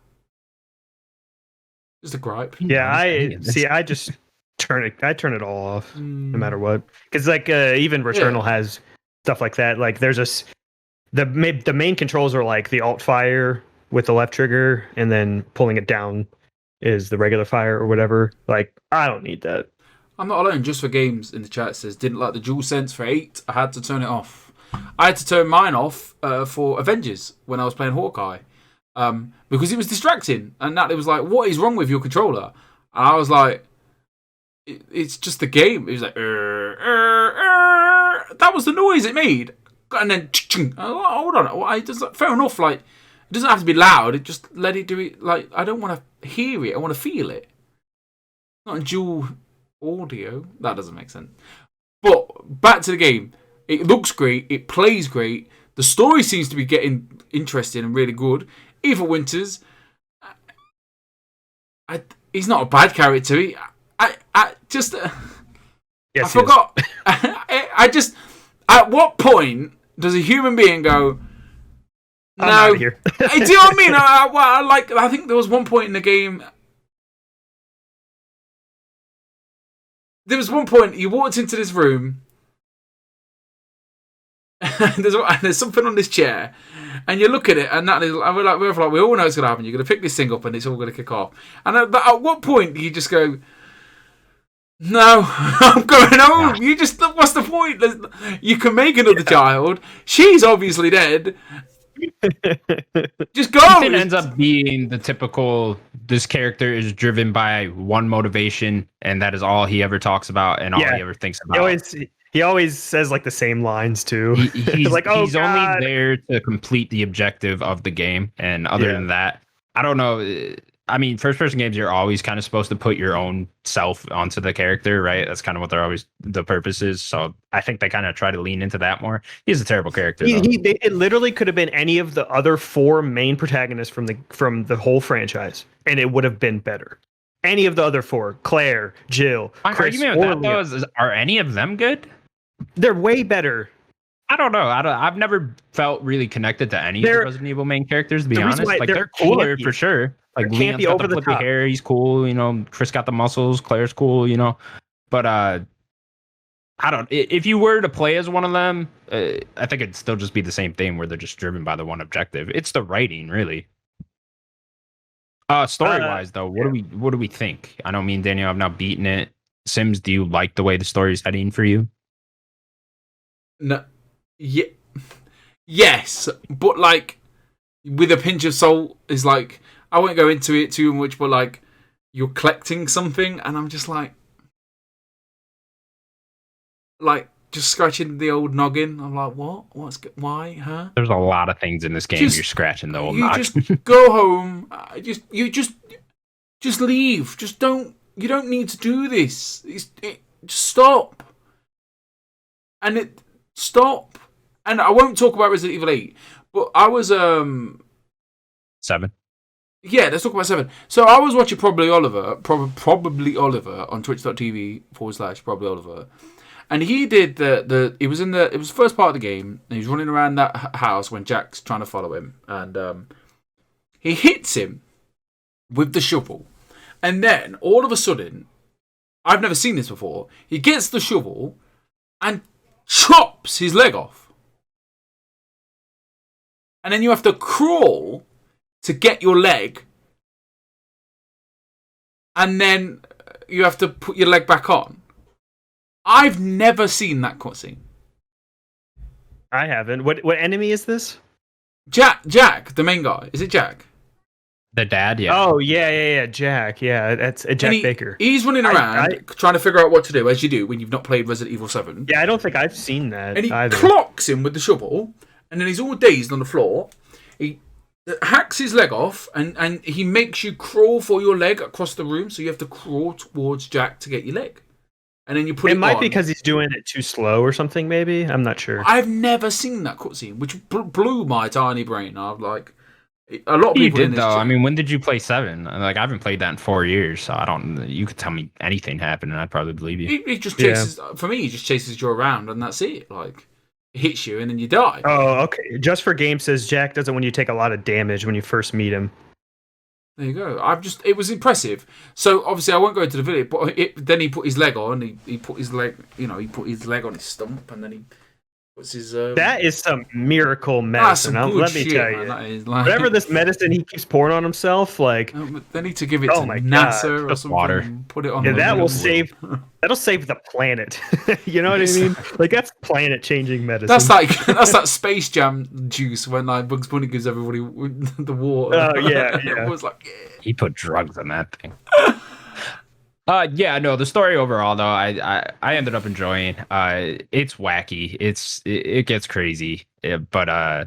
Just a gripe. Yeah, I just turn it all off no matter what. Because like even Returnal has stuff like that. Like there's the main controls are like the alt fire with the left trigger, and then pulling it down is the regular fire or whatever. Like I don't need that. I'm not alone. Just for games in the chat says didn't like the DualSense for 8. I had to turn it off. I had to turn mine off for Avengers when I was playing Hawkeye. Because it was distracting, and Natalie was like, "What is wrong with your controller?" And I was like, "It's just the game." It was like, that was the noise it made, and then hold on, fair enough. Like, it doesn't have to be loud. It just let it do it. Like, I don't want to hear it. I want to feel it. Not in dual audio. That doesn't make sense. But back to the game. It looks great. It plays great. The story seems to be getting interesting and really good. Eva Winters, he's not a bad character. I forgot. I just, at what point does a human being go, no, I'm out of here. do you know what I mean? I think there was one point in the game, there was one point you walked into this room. And there's something on this chair, and you look at it, and we're like, we all know it's gonna happen. You're gonna pick this thing up, and it's all gonna kick off. And at what point do you just go, "No, I'm going home"? You just, what's the point? You can make another child. She's obviously dead. Just go. It ends up being the typical. This character is driven by one motivation, and that is all he ever talks about, and all he ever thinks about. He always says like the same lines too. He's like, he's only there to complete the objective of the game, and other than that, I don't know. I mean, first-person games, you're always kind of supposed to put your own self onto the character, right? That's kind of what they're always the purpose is. So I think they kind of try to lean into that more. He's a terrible character. It literally could have been any of the other 4 main protagonists from the whole franchise, and it would have been better. Any of the other 4, Claire, Jill, My Chris, argument with that though is, are any of them good? They're way better. I don't know. I've never felt really connected to any of the Resident Evil main characters, to be honest. Like, they're cooler for sure. Like, Leon's got the flippy hair, he's cool, you know. Chris got the muscles, Claire's cool, you know. But I don't. If you were to play as one of them, I think it'd still just be the same thing where they're just driven by the one objective. It's the writing, really. Story-wise, though, what do we think? I know me and Daniel have not beaten it. Sims, do you like the way the story's heading for you? No, yes, but like with a pinch of salt is like, I won't go into it too much, but like you're collecting something, and I'm just like just scratching the old noggin. I'm like, what? Why? Huh? There's a lot of things in this game you're scratching the old noggin. Just go home. Just leave. Just don't. You don't need to do this. Just stop. And stop. And I won't talk about Resident Evil 8, but I was 7. Yeah, let's talk about 7. So I was watching Probably Oliver on twitch.tv/Probably Oliver. And he did it was the first part of the game, and he's running around that house when Jack's trying to follow him, and he hits him with the shovel. And then all of a sudden, I've never seen this before, he gets the shovel and chops his leg off. And then you have to crawl to get your leg, and then you have to put your leg back on. I've never seen that cutscene. I haven't. What enemy is this? Jack, the main guy. Is it Jack? The dad, yeah. Oh, yeah, Jack. Yeah, that's Jack Baker. He's running around trying to figure out what to do, as you do when you've not played Resident Evil 7. Yeah, I don't think I've seen that. And he either. clocks him with the shovel, and then he's all dazed on the floor. He hacks his leg off, and he makes you crawl for your leg across the room, so you have to crawl towards Jack to get your leg. And then you put it on. It might be because he's doing it too slow or something, maybe. I'm not sure. I've never seen that cutscene, which blew my tiny brain. I'm like, a lot of people did, though. I mean, when did you play 7? Like, I haven't played that in 4 years, so I don't. You could tell me anything happened, and I'd probably believe you. He just chases. Yeah. For me, he just chases you around, and that's it. Like, it hits you, and then you die. Oh, okay. Just for Game says Jack does it when you take a lot of damage when you first meet him. There you go. It was impressive. So obviously I won't go into the video, but then he put his leg on. He put his leg, he put his leg on his stump, and then he puts his. That is some miracle medicine. Let me tell you. That is like, whatever this medicine he keeps pouring on himself, like they need to give it to NASA or something. Water. And put it on. Yeah, that'll save the planet. You know what I mean? Like, that's planet-changing medicine. That's that Space Jam juice when like Bugs Bunny gives everybody the water. Oh yeah. It was like, he put drugs in that thing. No, the story overall though, I ended up enjoying. It's wacky. It gets crazy, but I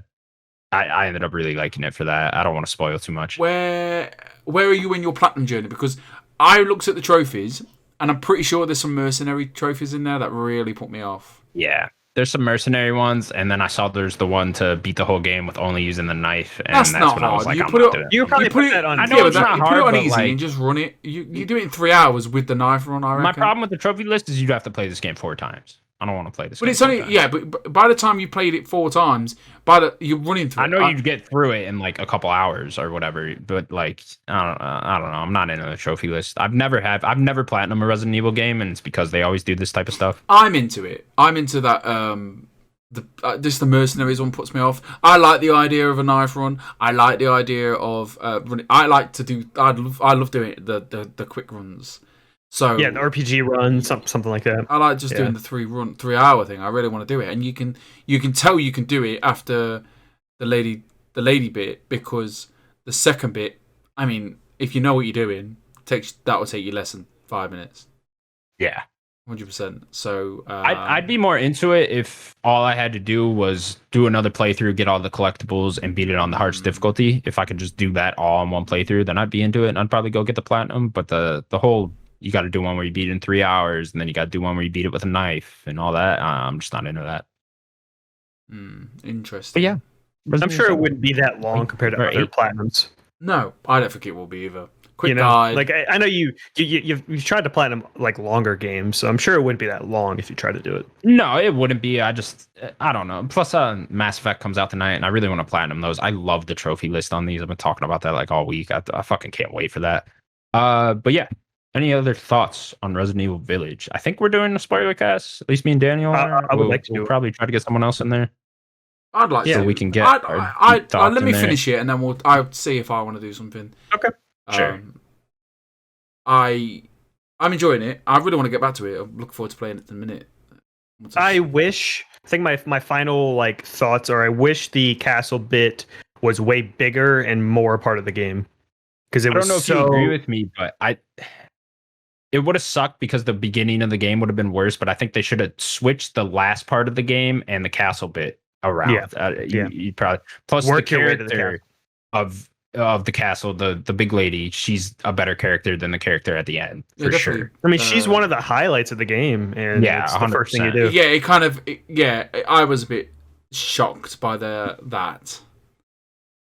ended up really liking it for that. I don't want to spoil too much. Where are you in your platinum journey? Because I looked at the trophies, and I'm pretty sure there's some mercenary trophies in there that really put me off. Yeah, there's some mercenary ones, and then I saw there's the one to beat the whole game with only using the knife. And that's not when hard. I was like, you put it on. I know it's not hard, put it on but easy like, and just run it. You do it in 3 hours with the knife on. I reckon. My problem with the trophy list is you'd have to play this game 4 times. I don't want to play this. But it's only but by the time you played it 4 times, you're running through. I know you'd get through it in like a couple hours or whatever, but like I don't know. I'm not into the trophy list. I've never platinum a Resident Evil game, and it's because they always do this type of stuff. I'm into it. I'm into that. Just the mercenaries one puts me off. I like the idea of a knife run. I like the idea of running. I love doing the quick runs. So yeah, the RPG run, something like that. I like just doing the 3 hour thing. I really want to do it, and you can tell you can do it after the lady bit, because the second bit, I mean, if you know what you're doing, that will take you less than 5 minutes. Yeah, 100%. So I'd be more into it if all I had to do was do another playthrough, get all the collectibles, and beat it on the hardest difficulty. If I could just do that all in one playthrough, then I'd be into it, and I'd probably go get the platinum. But the whole, you got to do one where you beat it in 3 hours, and then you got to do one where you beat it with a knife and all that. I'm just not into that. Interesting. But yeah, I'm sure it wouldn't be that long compared to other platinums. No, I don't think it will be either. Quick guide. Like I know you've tried to platinum like longer games, so I'm sure it wouldn't be that long if you tried to do it. No, it wouldn't be. I don't know. Plus, Mass Effect comes out tonight, and I really want to platinum those. I love the trophy list on these. I've been talking about that like all week. I fucking can't wait for that. But yeah. Any other thoughts on Resident Evil Village? I think we're doing a spoiler cast. At least me and Daniel. I would like to. We'll probably try to get someone else in there. I'd like to. So we can get. Let me finish it, and then I'll see if I want to do something. Okay. Sure. I'm enjoying it. I really want to get back to it. I'm looking forward to playing it in a minute. I think my final like thoughts are, I wish the castle bit was way bigger and more a part of the game. Because I don't know if you agree with me, but it would have sucked because the beginning of the game would have been worse. But I think they should have switched the last part of the game and the castle bit around. You probably plus work the your way to character of the castle, the big lady. She's a better character than the character at the end for sure. I mean, she's one of the highlights of the game, and it's the first thing you do. Yeah, I was a bit shocked by that.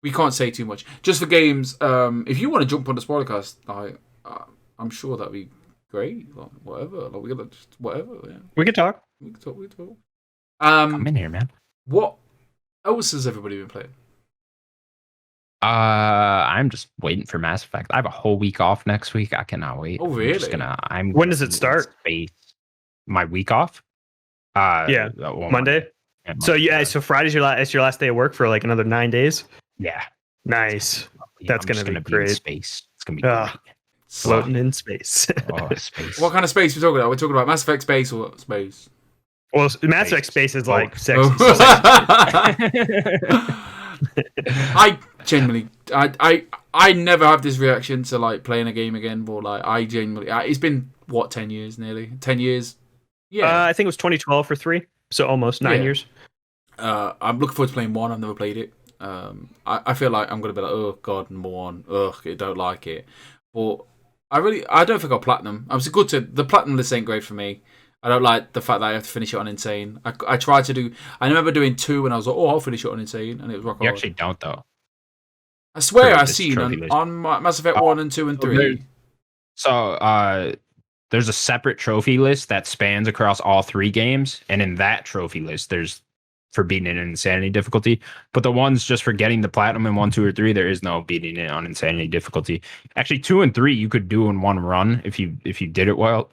We can't say too much. Just for games, if you want to jump on the spoilercast, I'm sure that'd be great. Like, whatever. Like, we gotta just whatever. Yeah. We can talk. We can talk. I'm in here, man. What else has everybody been playing? I'm just waiting for Mass Effect. I have a whole week off next week. I cannot wait. Oh, really? When does it start? My week off? Monday. So Friday's your last day of work for like another 9 days. Yeah. Nice. That's going to be great. In space. It's going to be great. Floating in space. Space. What kind of space are we talking about? We're talking about Mass Effect space or space? Well, Mass Effect space is like sexy. I genuinely, I never have this reaction to like playing a game again, but like I genuinely, it's been what 10 years nearly 10 years. Yeah, I think it was 2012 for 3, so almost 9 years. I'm looking forward to playing 1. I've never played it. I feel like I'm gonna be like, oh god, number 1. Ugh, I don't like it. But I don't think I'll platinum. I was good to the platinum list ain't great for me. I don't like the fact that I have to finish it on Insane. I tried to do. I remember doing 2 and I was like, oh, I'll finish it on Insane, and it was rock hard. You actually don't though. I swear I've seen on Mass Effect 1 and 2 and 3. So there's a separate trophy list that spans across all 3 games, and in that trophy list, there's for beating it in Insanity difficulty. But the ones just for getting the platinum in 1, 2, or 3, there is no beating it on Insanity difficulty. Actually, 2 and 3 you could do in one run if you did it well.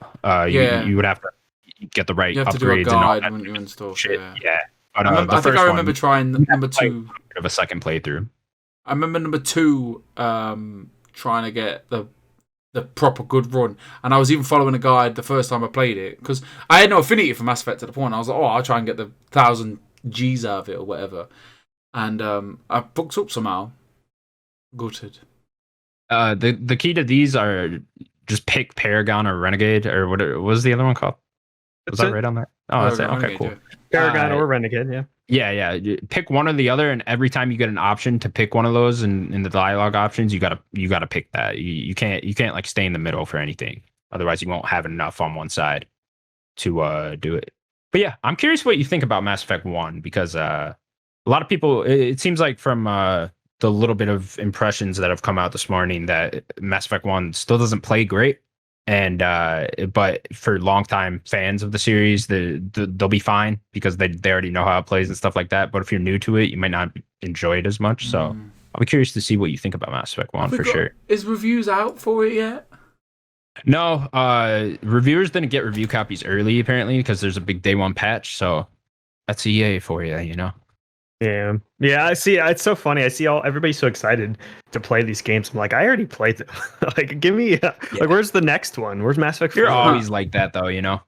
You would have to get the right upgrades. You have to do a guide and stuff. Shit. Yeah. But, I think I remember trying number 2 of a second playthrough. I remember number 2 trying to get the proper good run, and I was even following a guide the first time I played it because I had no affinity for Mass Effect at the point. I was like, oh, I'll try and get the 1,000 G's out of it or whatever, and I booked up somehow. Gutted. The key to these are just pick Paragon or Renegade or what was the other one called? Was that right on there? Oh, that's it. Okay, Renegade, cool. Yeah. Paragon or Renegade, yeah. Yeah. Pick one or the other, and every time you get an option to pick one of those in the dialogue options, you gotta pick that. You can't like stay in the middle for anything. Otherwise, you won't have enough on one side to do it. But yeah, I'm curious what you think about Mass Effect 1 because a lot of people. It seems like from the little bit of impressions that have come out this morning that Mass Effect 1 still doesn't play great. And but for longtime fans of the series, they'll be fine because they already know how it plays and stuff like that. But if you're new to it, you might not enjoy it as much. So I'll be curious to see what you think about Mass Effect 1 for sure. Is reviews out for it yet? No, reviewers didn't get review copies early apparently because there's a big day one patch. So that's EA for you, you know. Yeah. I see. It's so funny. I see everybody's so excited to play these games. I'm like, I already played them. Like, give me like, where's the next one? Where's Mass Effect 4? You're always like that, though, you know.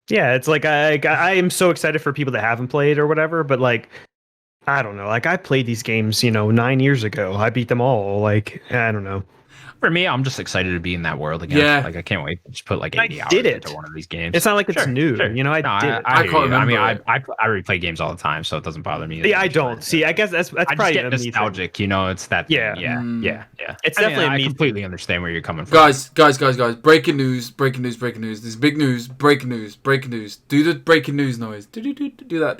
Yeah, it's like I am so excited for people that haven't played or whatever. But like, I don't know. Like, I played these games, 9 years ago. I beat them all. Like, I don't know. For me, I'm just excited to be in that world again. Yeah. Like, I can't wait to just put like 80 hours into one of these games. It's not like it's new. Sure. I did it. I can't remember. I mean, I replay games all the time, so it doesn't bother me. Yeah, I don't. See, I guess that's I probably just get nostalgic, you know. It's that. Yeah. Thing. Yeah. It's definitely I me. completely understand where you're coming from. Guys! Breaking news! There's big news! Breaking news! Do the breaking news noise. Do that.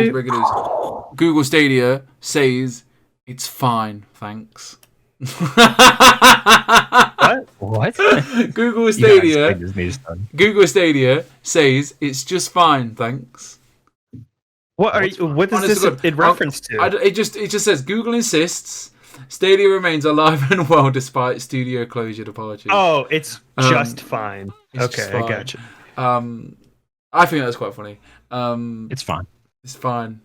Breaking news. Google Stadia says it's fine, thanks. What? Google Stadia says it's just fine, thanks. What is this in reference to? It just says Google insists Stadia remains alive and well despite studio closure departures. Oh, it's just fine. It's just fine. I gotcha. I think that's quite funny. It's fine. It's fine.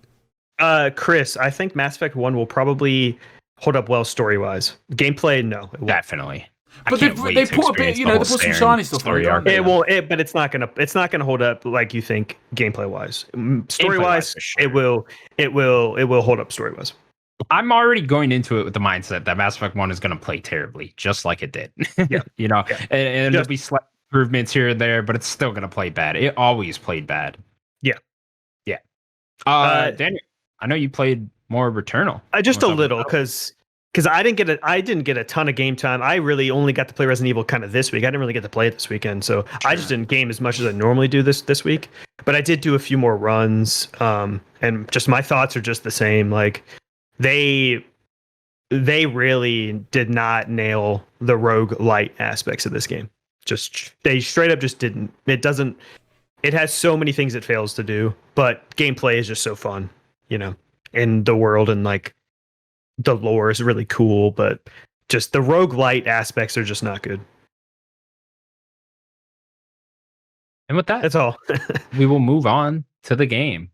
Chris, I think Mass Effect 1 will probably hold up well story-wise. Gameplay, no. Definitely. But they put a bit, they put some shiny stuff on it. It won't, but it's not gonna hold up like you think gameplay-wise. Story-wise, sure. it will hold up story-wise. I'm already going into it with the mindset that Mass Effect 1 is going to play terribly, just like it did. Yeah. And there'll be slight improvements here and there, but it's still going to play bad. It always played bad. Yeah. Daniel, I know you played more Returnal. Just a little, because I didn't get a ton of game time. I really only got to play Resident Evil kind of this week. I didn't really get to play it this weekend, so sure. I just didn't game as much as I normally do this week. But I did do a few more runs, and just my thoughts are just the same. Like they really did not nail the roguelite aspects of this game. They straight up just didn't. It has so many things it fails to do, but gameplay is just so fun, and the world and like the lore is really cool, but just the roguelite aspects are just not good. And with that, that's all. We will move on to the game.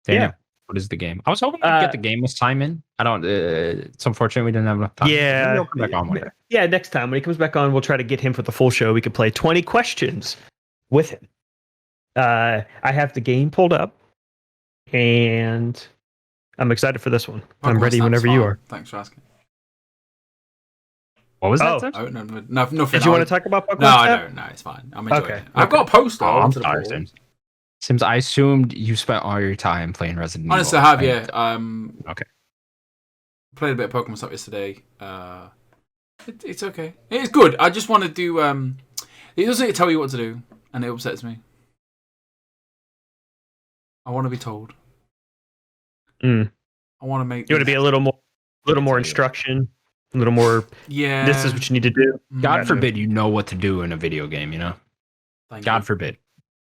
Daniel, yeah. What is the game? I was hoping to get the game with Simon. I don't. It's unfortunate we didn't have enough time. Yeah. He'll come back on later. Yeah, next time when he comes back on, we'll try to get him for the full show. We could play 20 questions with him. I have the game pulled up, and I'm excited for this one. I'm ready whenever you are. Thanks for asking. What was that? Oh, no, nothing. Did you want to talk about Pokemon? No, it's fine. I'm enjoying it. I've got a poster. I'm sorry, Sims, I assumed you spent all your time playing Resident Evil. Honestly, I have, yeah. Okay. Played a bit of Pokemon stuff yesterday. It's okay. It's good. I just want to do... it doesn't tell you what to do, and it upsets me. I want to be told. I want to make... You want to be a little more instruction, a little more... Yeah. This is what you need to do. God forbid you know what to do in a video game, God forbid.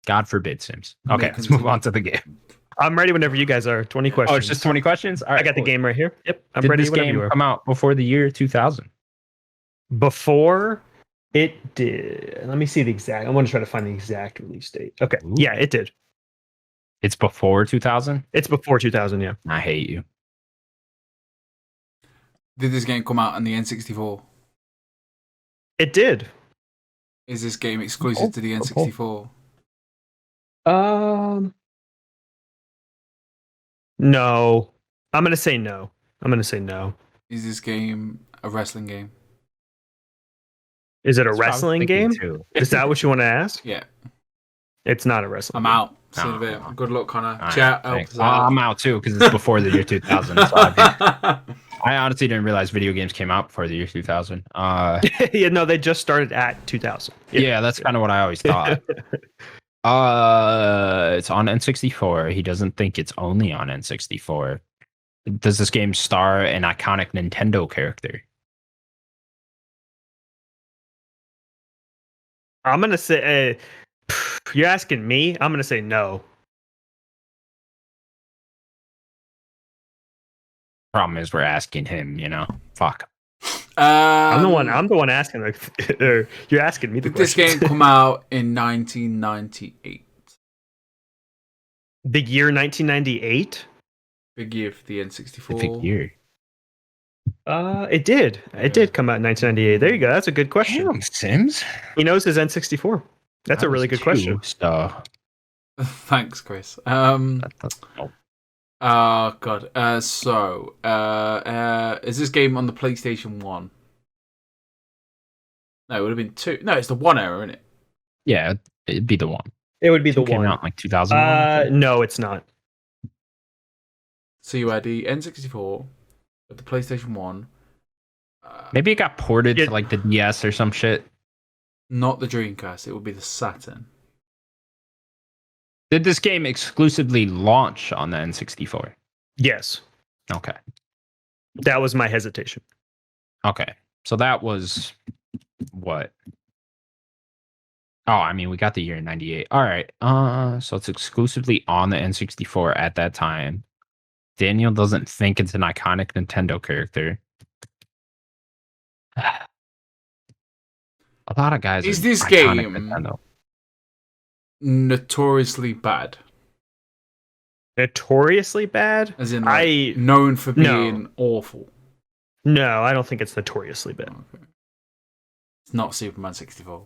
God forbid, Sims. Okay, let's move on to the game. I'm ready whenever you guys are. 20 questions. Oh, it's just 20 questions? All right, I got the game right here. Yep, I'm Did ready this whenever game you are. come out before the year 2000? Before it did. Let me see the exact... I want to try to find the exact release date. Okay, Ooh. Yeah, it did. It's before 2000? It's before 2000, yeah. I hate you. Did this game come out on the N64? It did. Is this game exclusive to the N64? No. I'm going to say no. Is this game a wrestling game? Is it a wrestling game? Is that what you want to ask? Yeah. It's not a wrestling game. I'm out. See you in a bit. Good luck, Connor. Right, Chat. I'm out too because it's before the year 2000. So I honestly didn't realize video games came out before the year 2000. Yeah, no, they just started at 2000. Yeah, that's kind of what I always thought. It's on N64. He doesn't think it's only on N64. Does this game star an iconic Nintendo character? I'm gonna say, you're asking me. I'm gonna say no. Problem is, we're asking him. Fuck. I'm the one asking. Or you're asking me the Did this question. game come out in 1998? The year 1998. Big year for the N64. Big year. It did. It did come out in 1998. There you go. That's a good question. Damn, Sims. He knows his N64. That's a really good question. So, Thanks, Chris. oh, Oh god. Is this game on the PlayStation 1? No, it would have been 2. No, it's the 1 era, isn't it? yeah, it'd be the one. It would be the Came one. out in like 2001. No, it's not. So you had the N64, the PlayStation 1. Maybe it got ported to like the DS or some shit. Not the Dreamcast. It would be the Saturn. Did this game exclusively launch on the N64? Yes, Okay. that was my hesitation. Okay. So that was what? Oh, I mean, we got the year 98. All right. So it's exclusively on the N64 at that time. Daniel doesn't think it's an iconic Nintendo character. A lot of guys. Is are this iconic game Nintendo. notoriously bad? Notoriously bad? As in, like, known for being awful? No, I don't think it's notoriously bad. Okay. It's not Superman 64.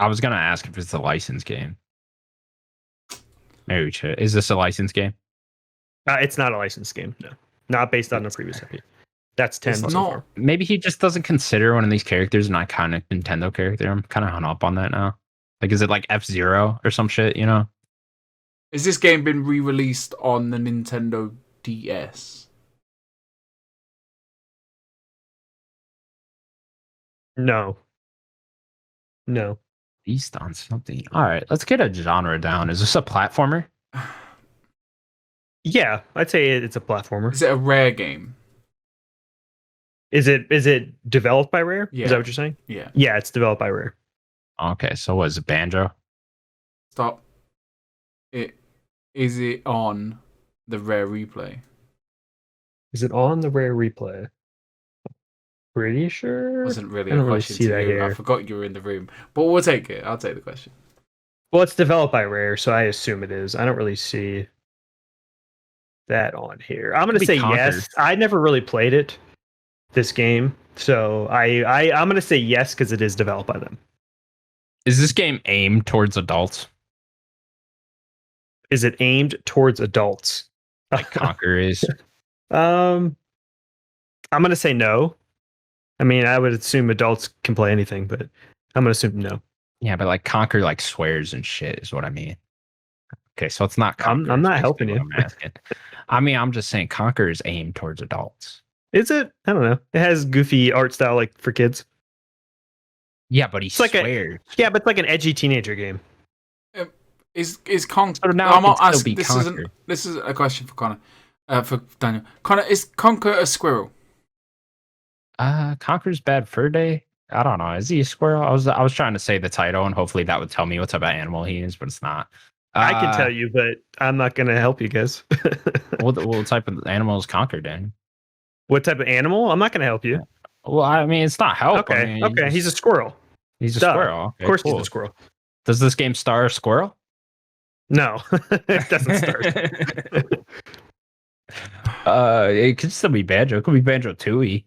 I was gonna ask if it's a licensed game. Maybe we should. Is this a licensed game? It's not a licensed game. No, not based on the previous IP. That's 10. It's so not. far. Maybe he just doesn't consider one of these characters an iconic Nintendo character. I'm kind of hung up on that now. Like, is it like F-Zero or some shit? Has this game been re-released on the Nintendo DS? No. Based on something. All right, let's get a genre down. Is this a platformer? Yeah, I'd say it's a platformer. Is it a Rare game? Is it developed by Rare? Yeah. Is that what you're saying? Yeah. Yeah, it's developed by Rare. Okay, so was it Banjo? Stop. Is it on the Rare Replay? Is it on the Rare Replay? Pretty sure. Wasn't really I a don't really question see to that you. I here. forgot you were in the room. But we'll take it. I'll take the question. Well, it's developed by Rare, so I assume it is. I don't really see that on here. I'm gonna Could be say Conker. yes. I never really played it, this game, so I'm gonna say yes because it is developed by them. Is this game aimed towards adults? Is it aimed towards adults? Like Conquer is? I'm gonna say no. I mean, I would assume adults can play anything, but I'm gonna assume no. Yeah, but like Conquer like swears and shit is what I mean. Okay, so it's not Conquer. I'm not is helping basically what I'm asking. I mean, I'm just saying Conquer is aimed towards adults. Is it? I don't know. It has goofy art style like for kids. Yeah, but he It's like swears. Yeah, but it's like an edgy teenager game. Is Conker? So now it can still be Conker. This is a question for Connor. For Daniel. Connor, is Conker a squirrel? Conquer's Bad Fur Day. I don't know. Is he a squirrel? I was trying to say the title, and hopefully that would tell me what type of animal he is, but it's not. I can tell you, but I'm not gonna help you guys. What type of animal is Conquer, then? What type of animal? I'm not gonna help you. Well, I mean, it's not help. Okay, I mean, okay. He's a squirrel. He's a Duh. squirrel. Okay, Of course, cool. he's a squirrel. Does this game star a squirrel? No, it doesn't start. It could still be Banjo. It could be Banjo Tooie.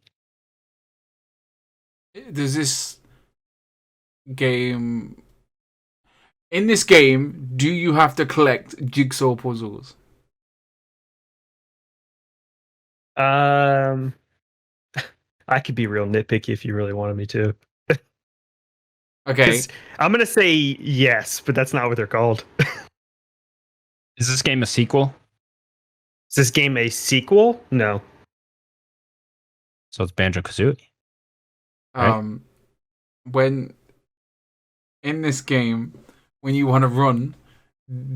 Does this game... In this game, do you have to collect jigsaw puzzles? I could be real nitpicky if you really wanted me to. Okay. 'Cause I'm gonna say yes, but that's not what they're called. Is this game a sequel? Is this game a sequel? No. So it's Banjo Kazooie. When in this game, when you want to run,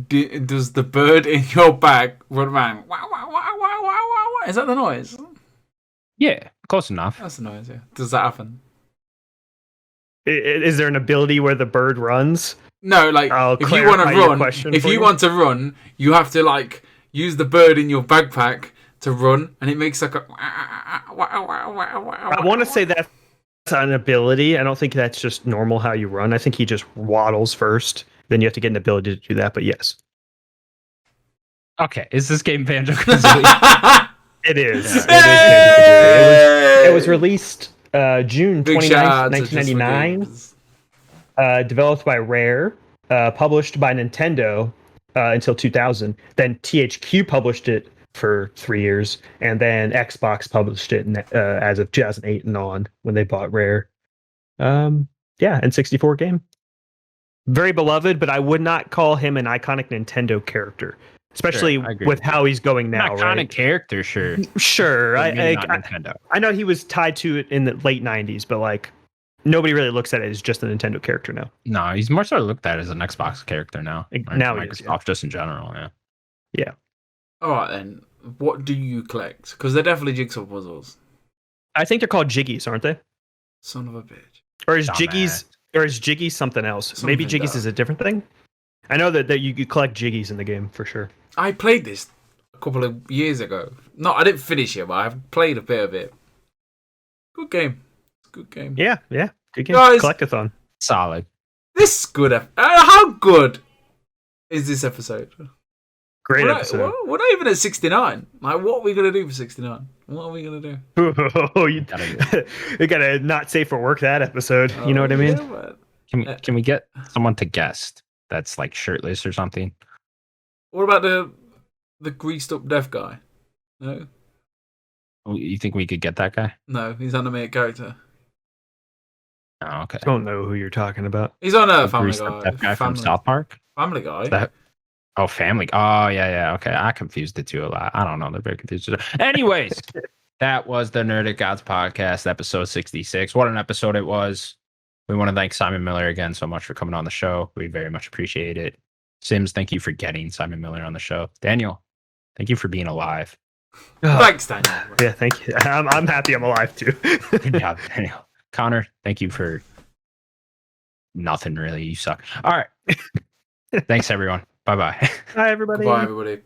does the bird in your bag run around? Wow, wow, wow, wow, wow, wow. Is that the noise? Yeah, close enough. That's the noise, yeah. Does that happen? Is there an ability where the bird runs? No, like I'll if you want to clarify your run, question if for you you. want to run, you have to like use the bird in your backpack to run, and it makes like a. I want to say that's an ability. I don't think that's just normal how you run. I think he just waddles first. Then you have to get an ability to do that. But yes, Okay, is this game Banjo-Kazooie? it is. Hey! It was released June Big 29th, shout out to Just for 1999. Games. Developed by Rare, published by Nintendo until 2000. Then THQ published it for 3 years, and then Xbox published it as of 2008 and on when they bought Rare. N64 game. Very beloved, but I would not call him an iconic Nintendo character, especially Sure, I agree. with how he's going now. Iconic Right? character, sure. Sure, But I, maybe I, not Nintendo. I know he was tied to it in the late 90s, but like nobody really looks at it as just a Nintendo character now. No, he's more sort of looked at as an Xbox character now. Or Now he Microsoft, is, yeah. just in general, yeah. All right then, what do you collect? Because they're definitely jigsaw puzzles. I think they're called Jiggies, aren't they? Son of a bitch. Or is Dumbass. Jiggies something else? Maybe Something Jiggies dumb. is a different thing. I know that you collect Jiggies in the game for sure. I played this a couple of years ago. No, I didn't finish it, but I've played a bit of it. Good game. Good game. Yeah, good game. Guys- Collectathon. Solid. This is good. How good is this episode? Great We're episode. not, we're not even at 69. Like, what are we going to do for 69? What are we going to do? you gotta not safe for work that episode. You know what I mean? Yeah, man. Can we get someone to guest that's like shirtless or something? What about the greased up deaf guy? No? You think we could get that guy? No, he's an animated character. Oh, okay. Don't know who you're talking about. He's on a The Family greased up Guy. deaf guy from Family, South Park? Family Guy. That- Oh, Family. Oh, yeah. Okay, I confused the two a lot. I don't know. They're very confused. Anyways, that was the Nerdic Gods Podcast, episode 66. What an episode it was. We want to thank Simon Miller again so much for coming on the show. We very much appreciate it. Sims, thank you for getting Simon Miller on the show. Daniel, thank you for being alive. Thanks, Daniel. Yeah, thank you. I'm happy I'm alive too. Good job, Daniel. Connor, thank you for nothing really. You suck. All right. Thanks, everyone. Bye-bye. Hi, everybody. Goodbye, everybody.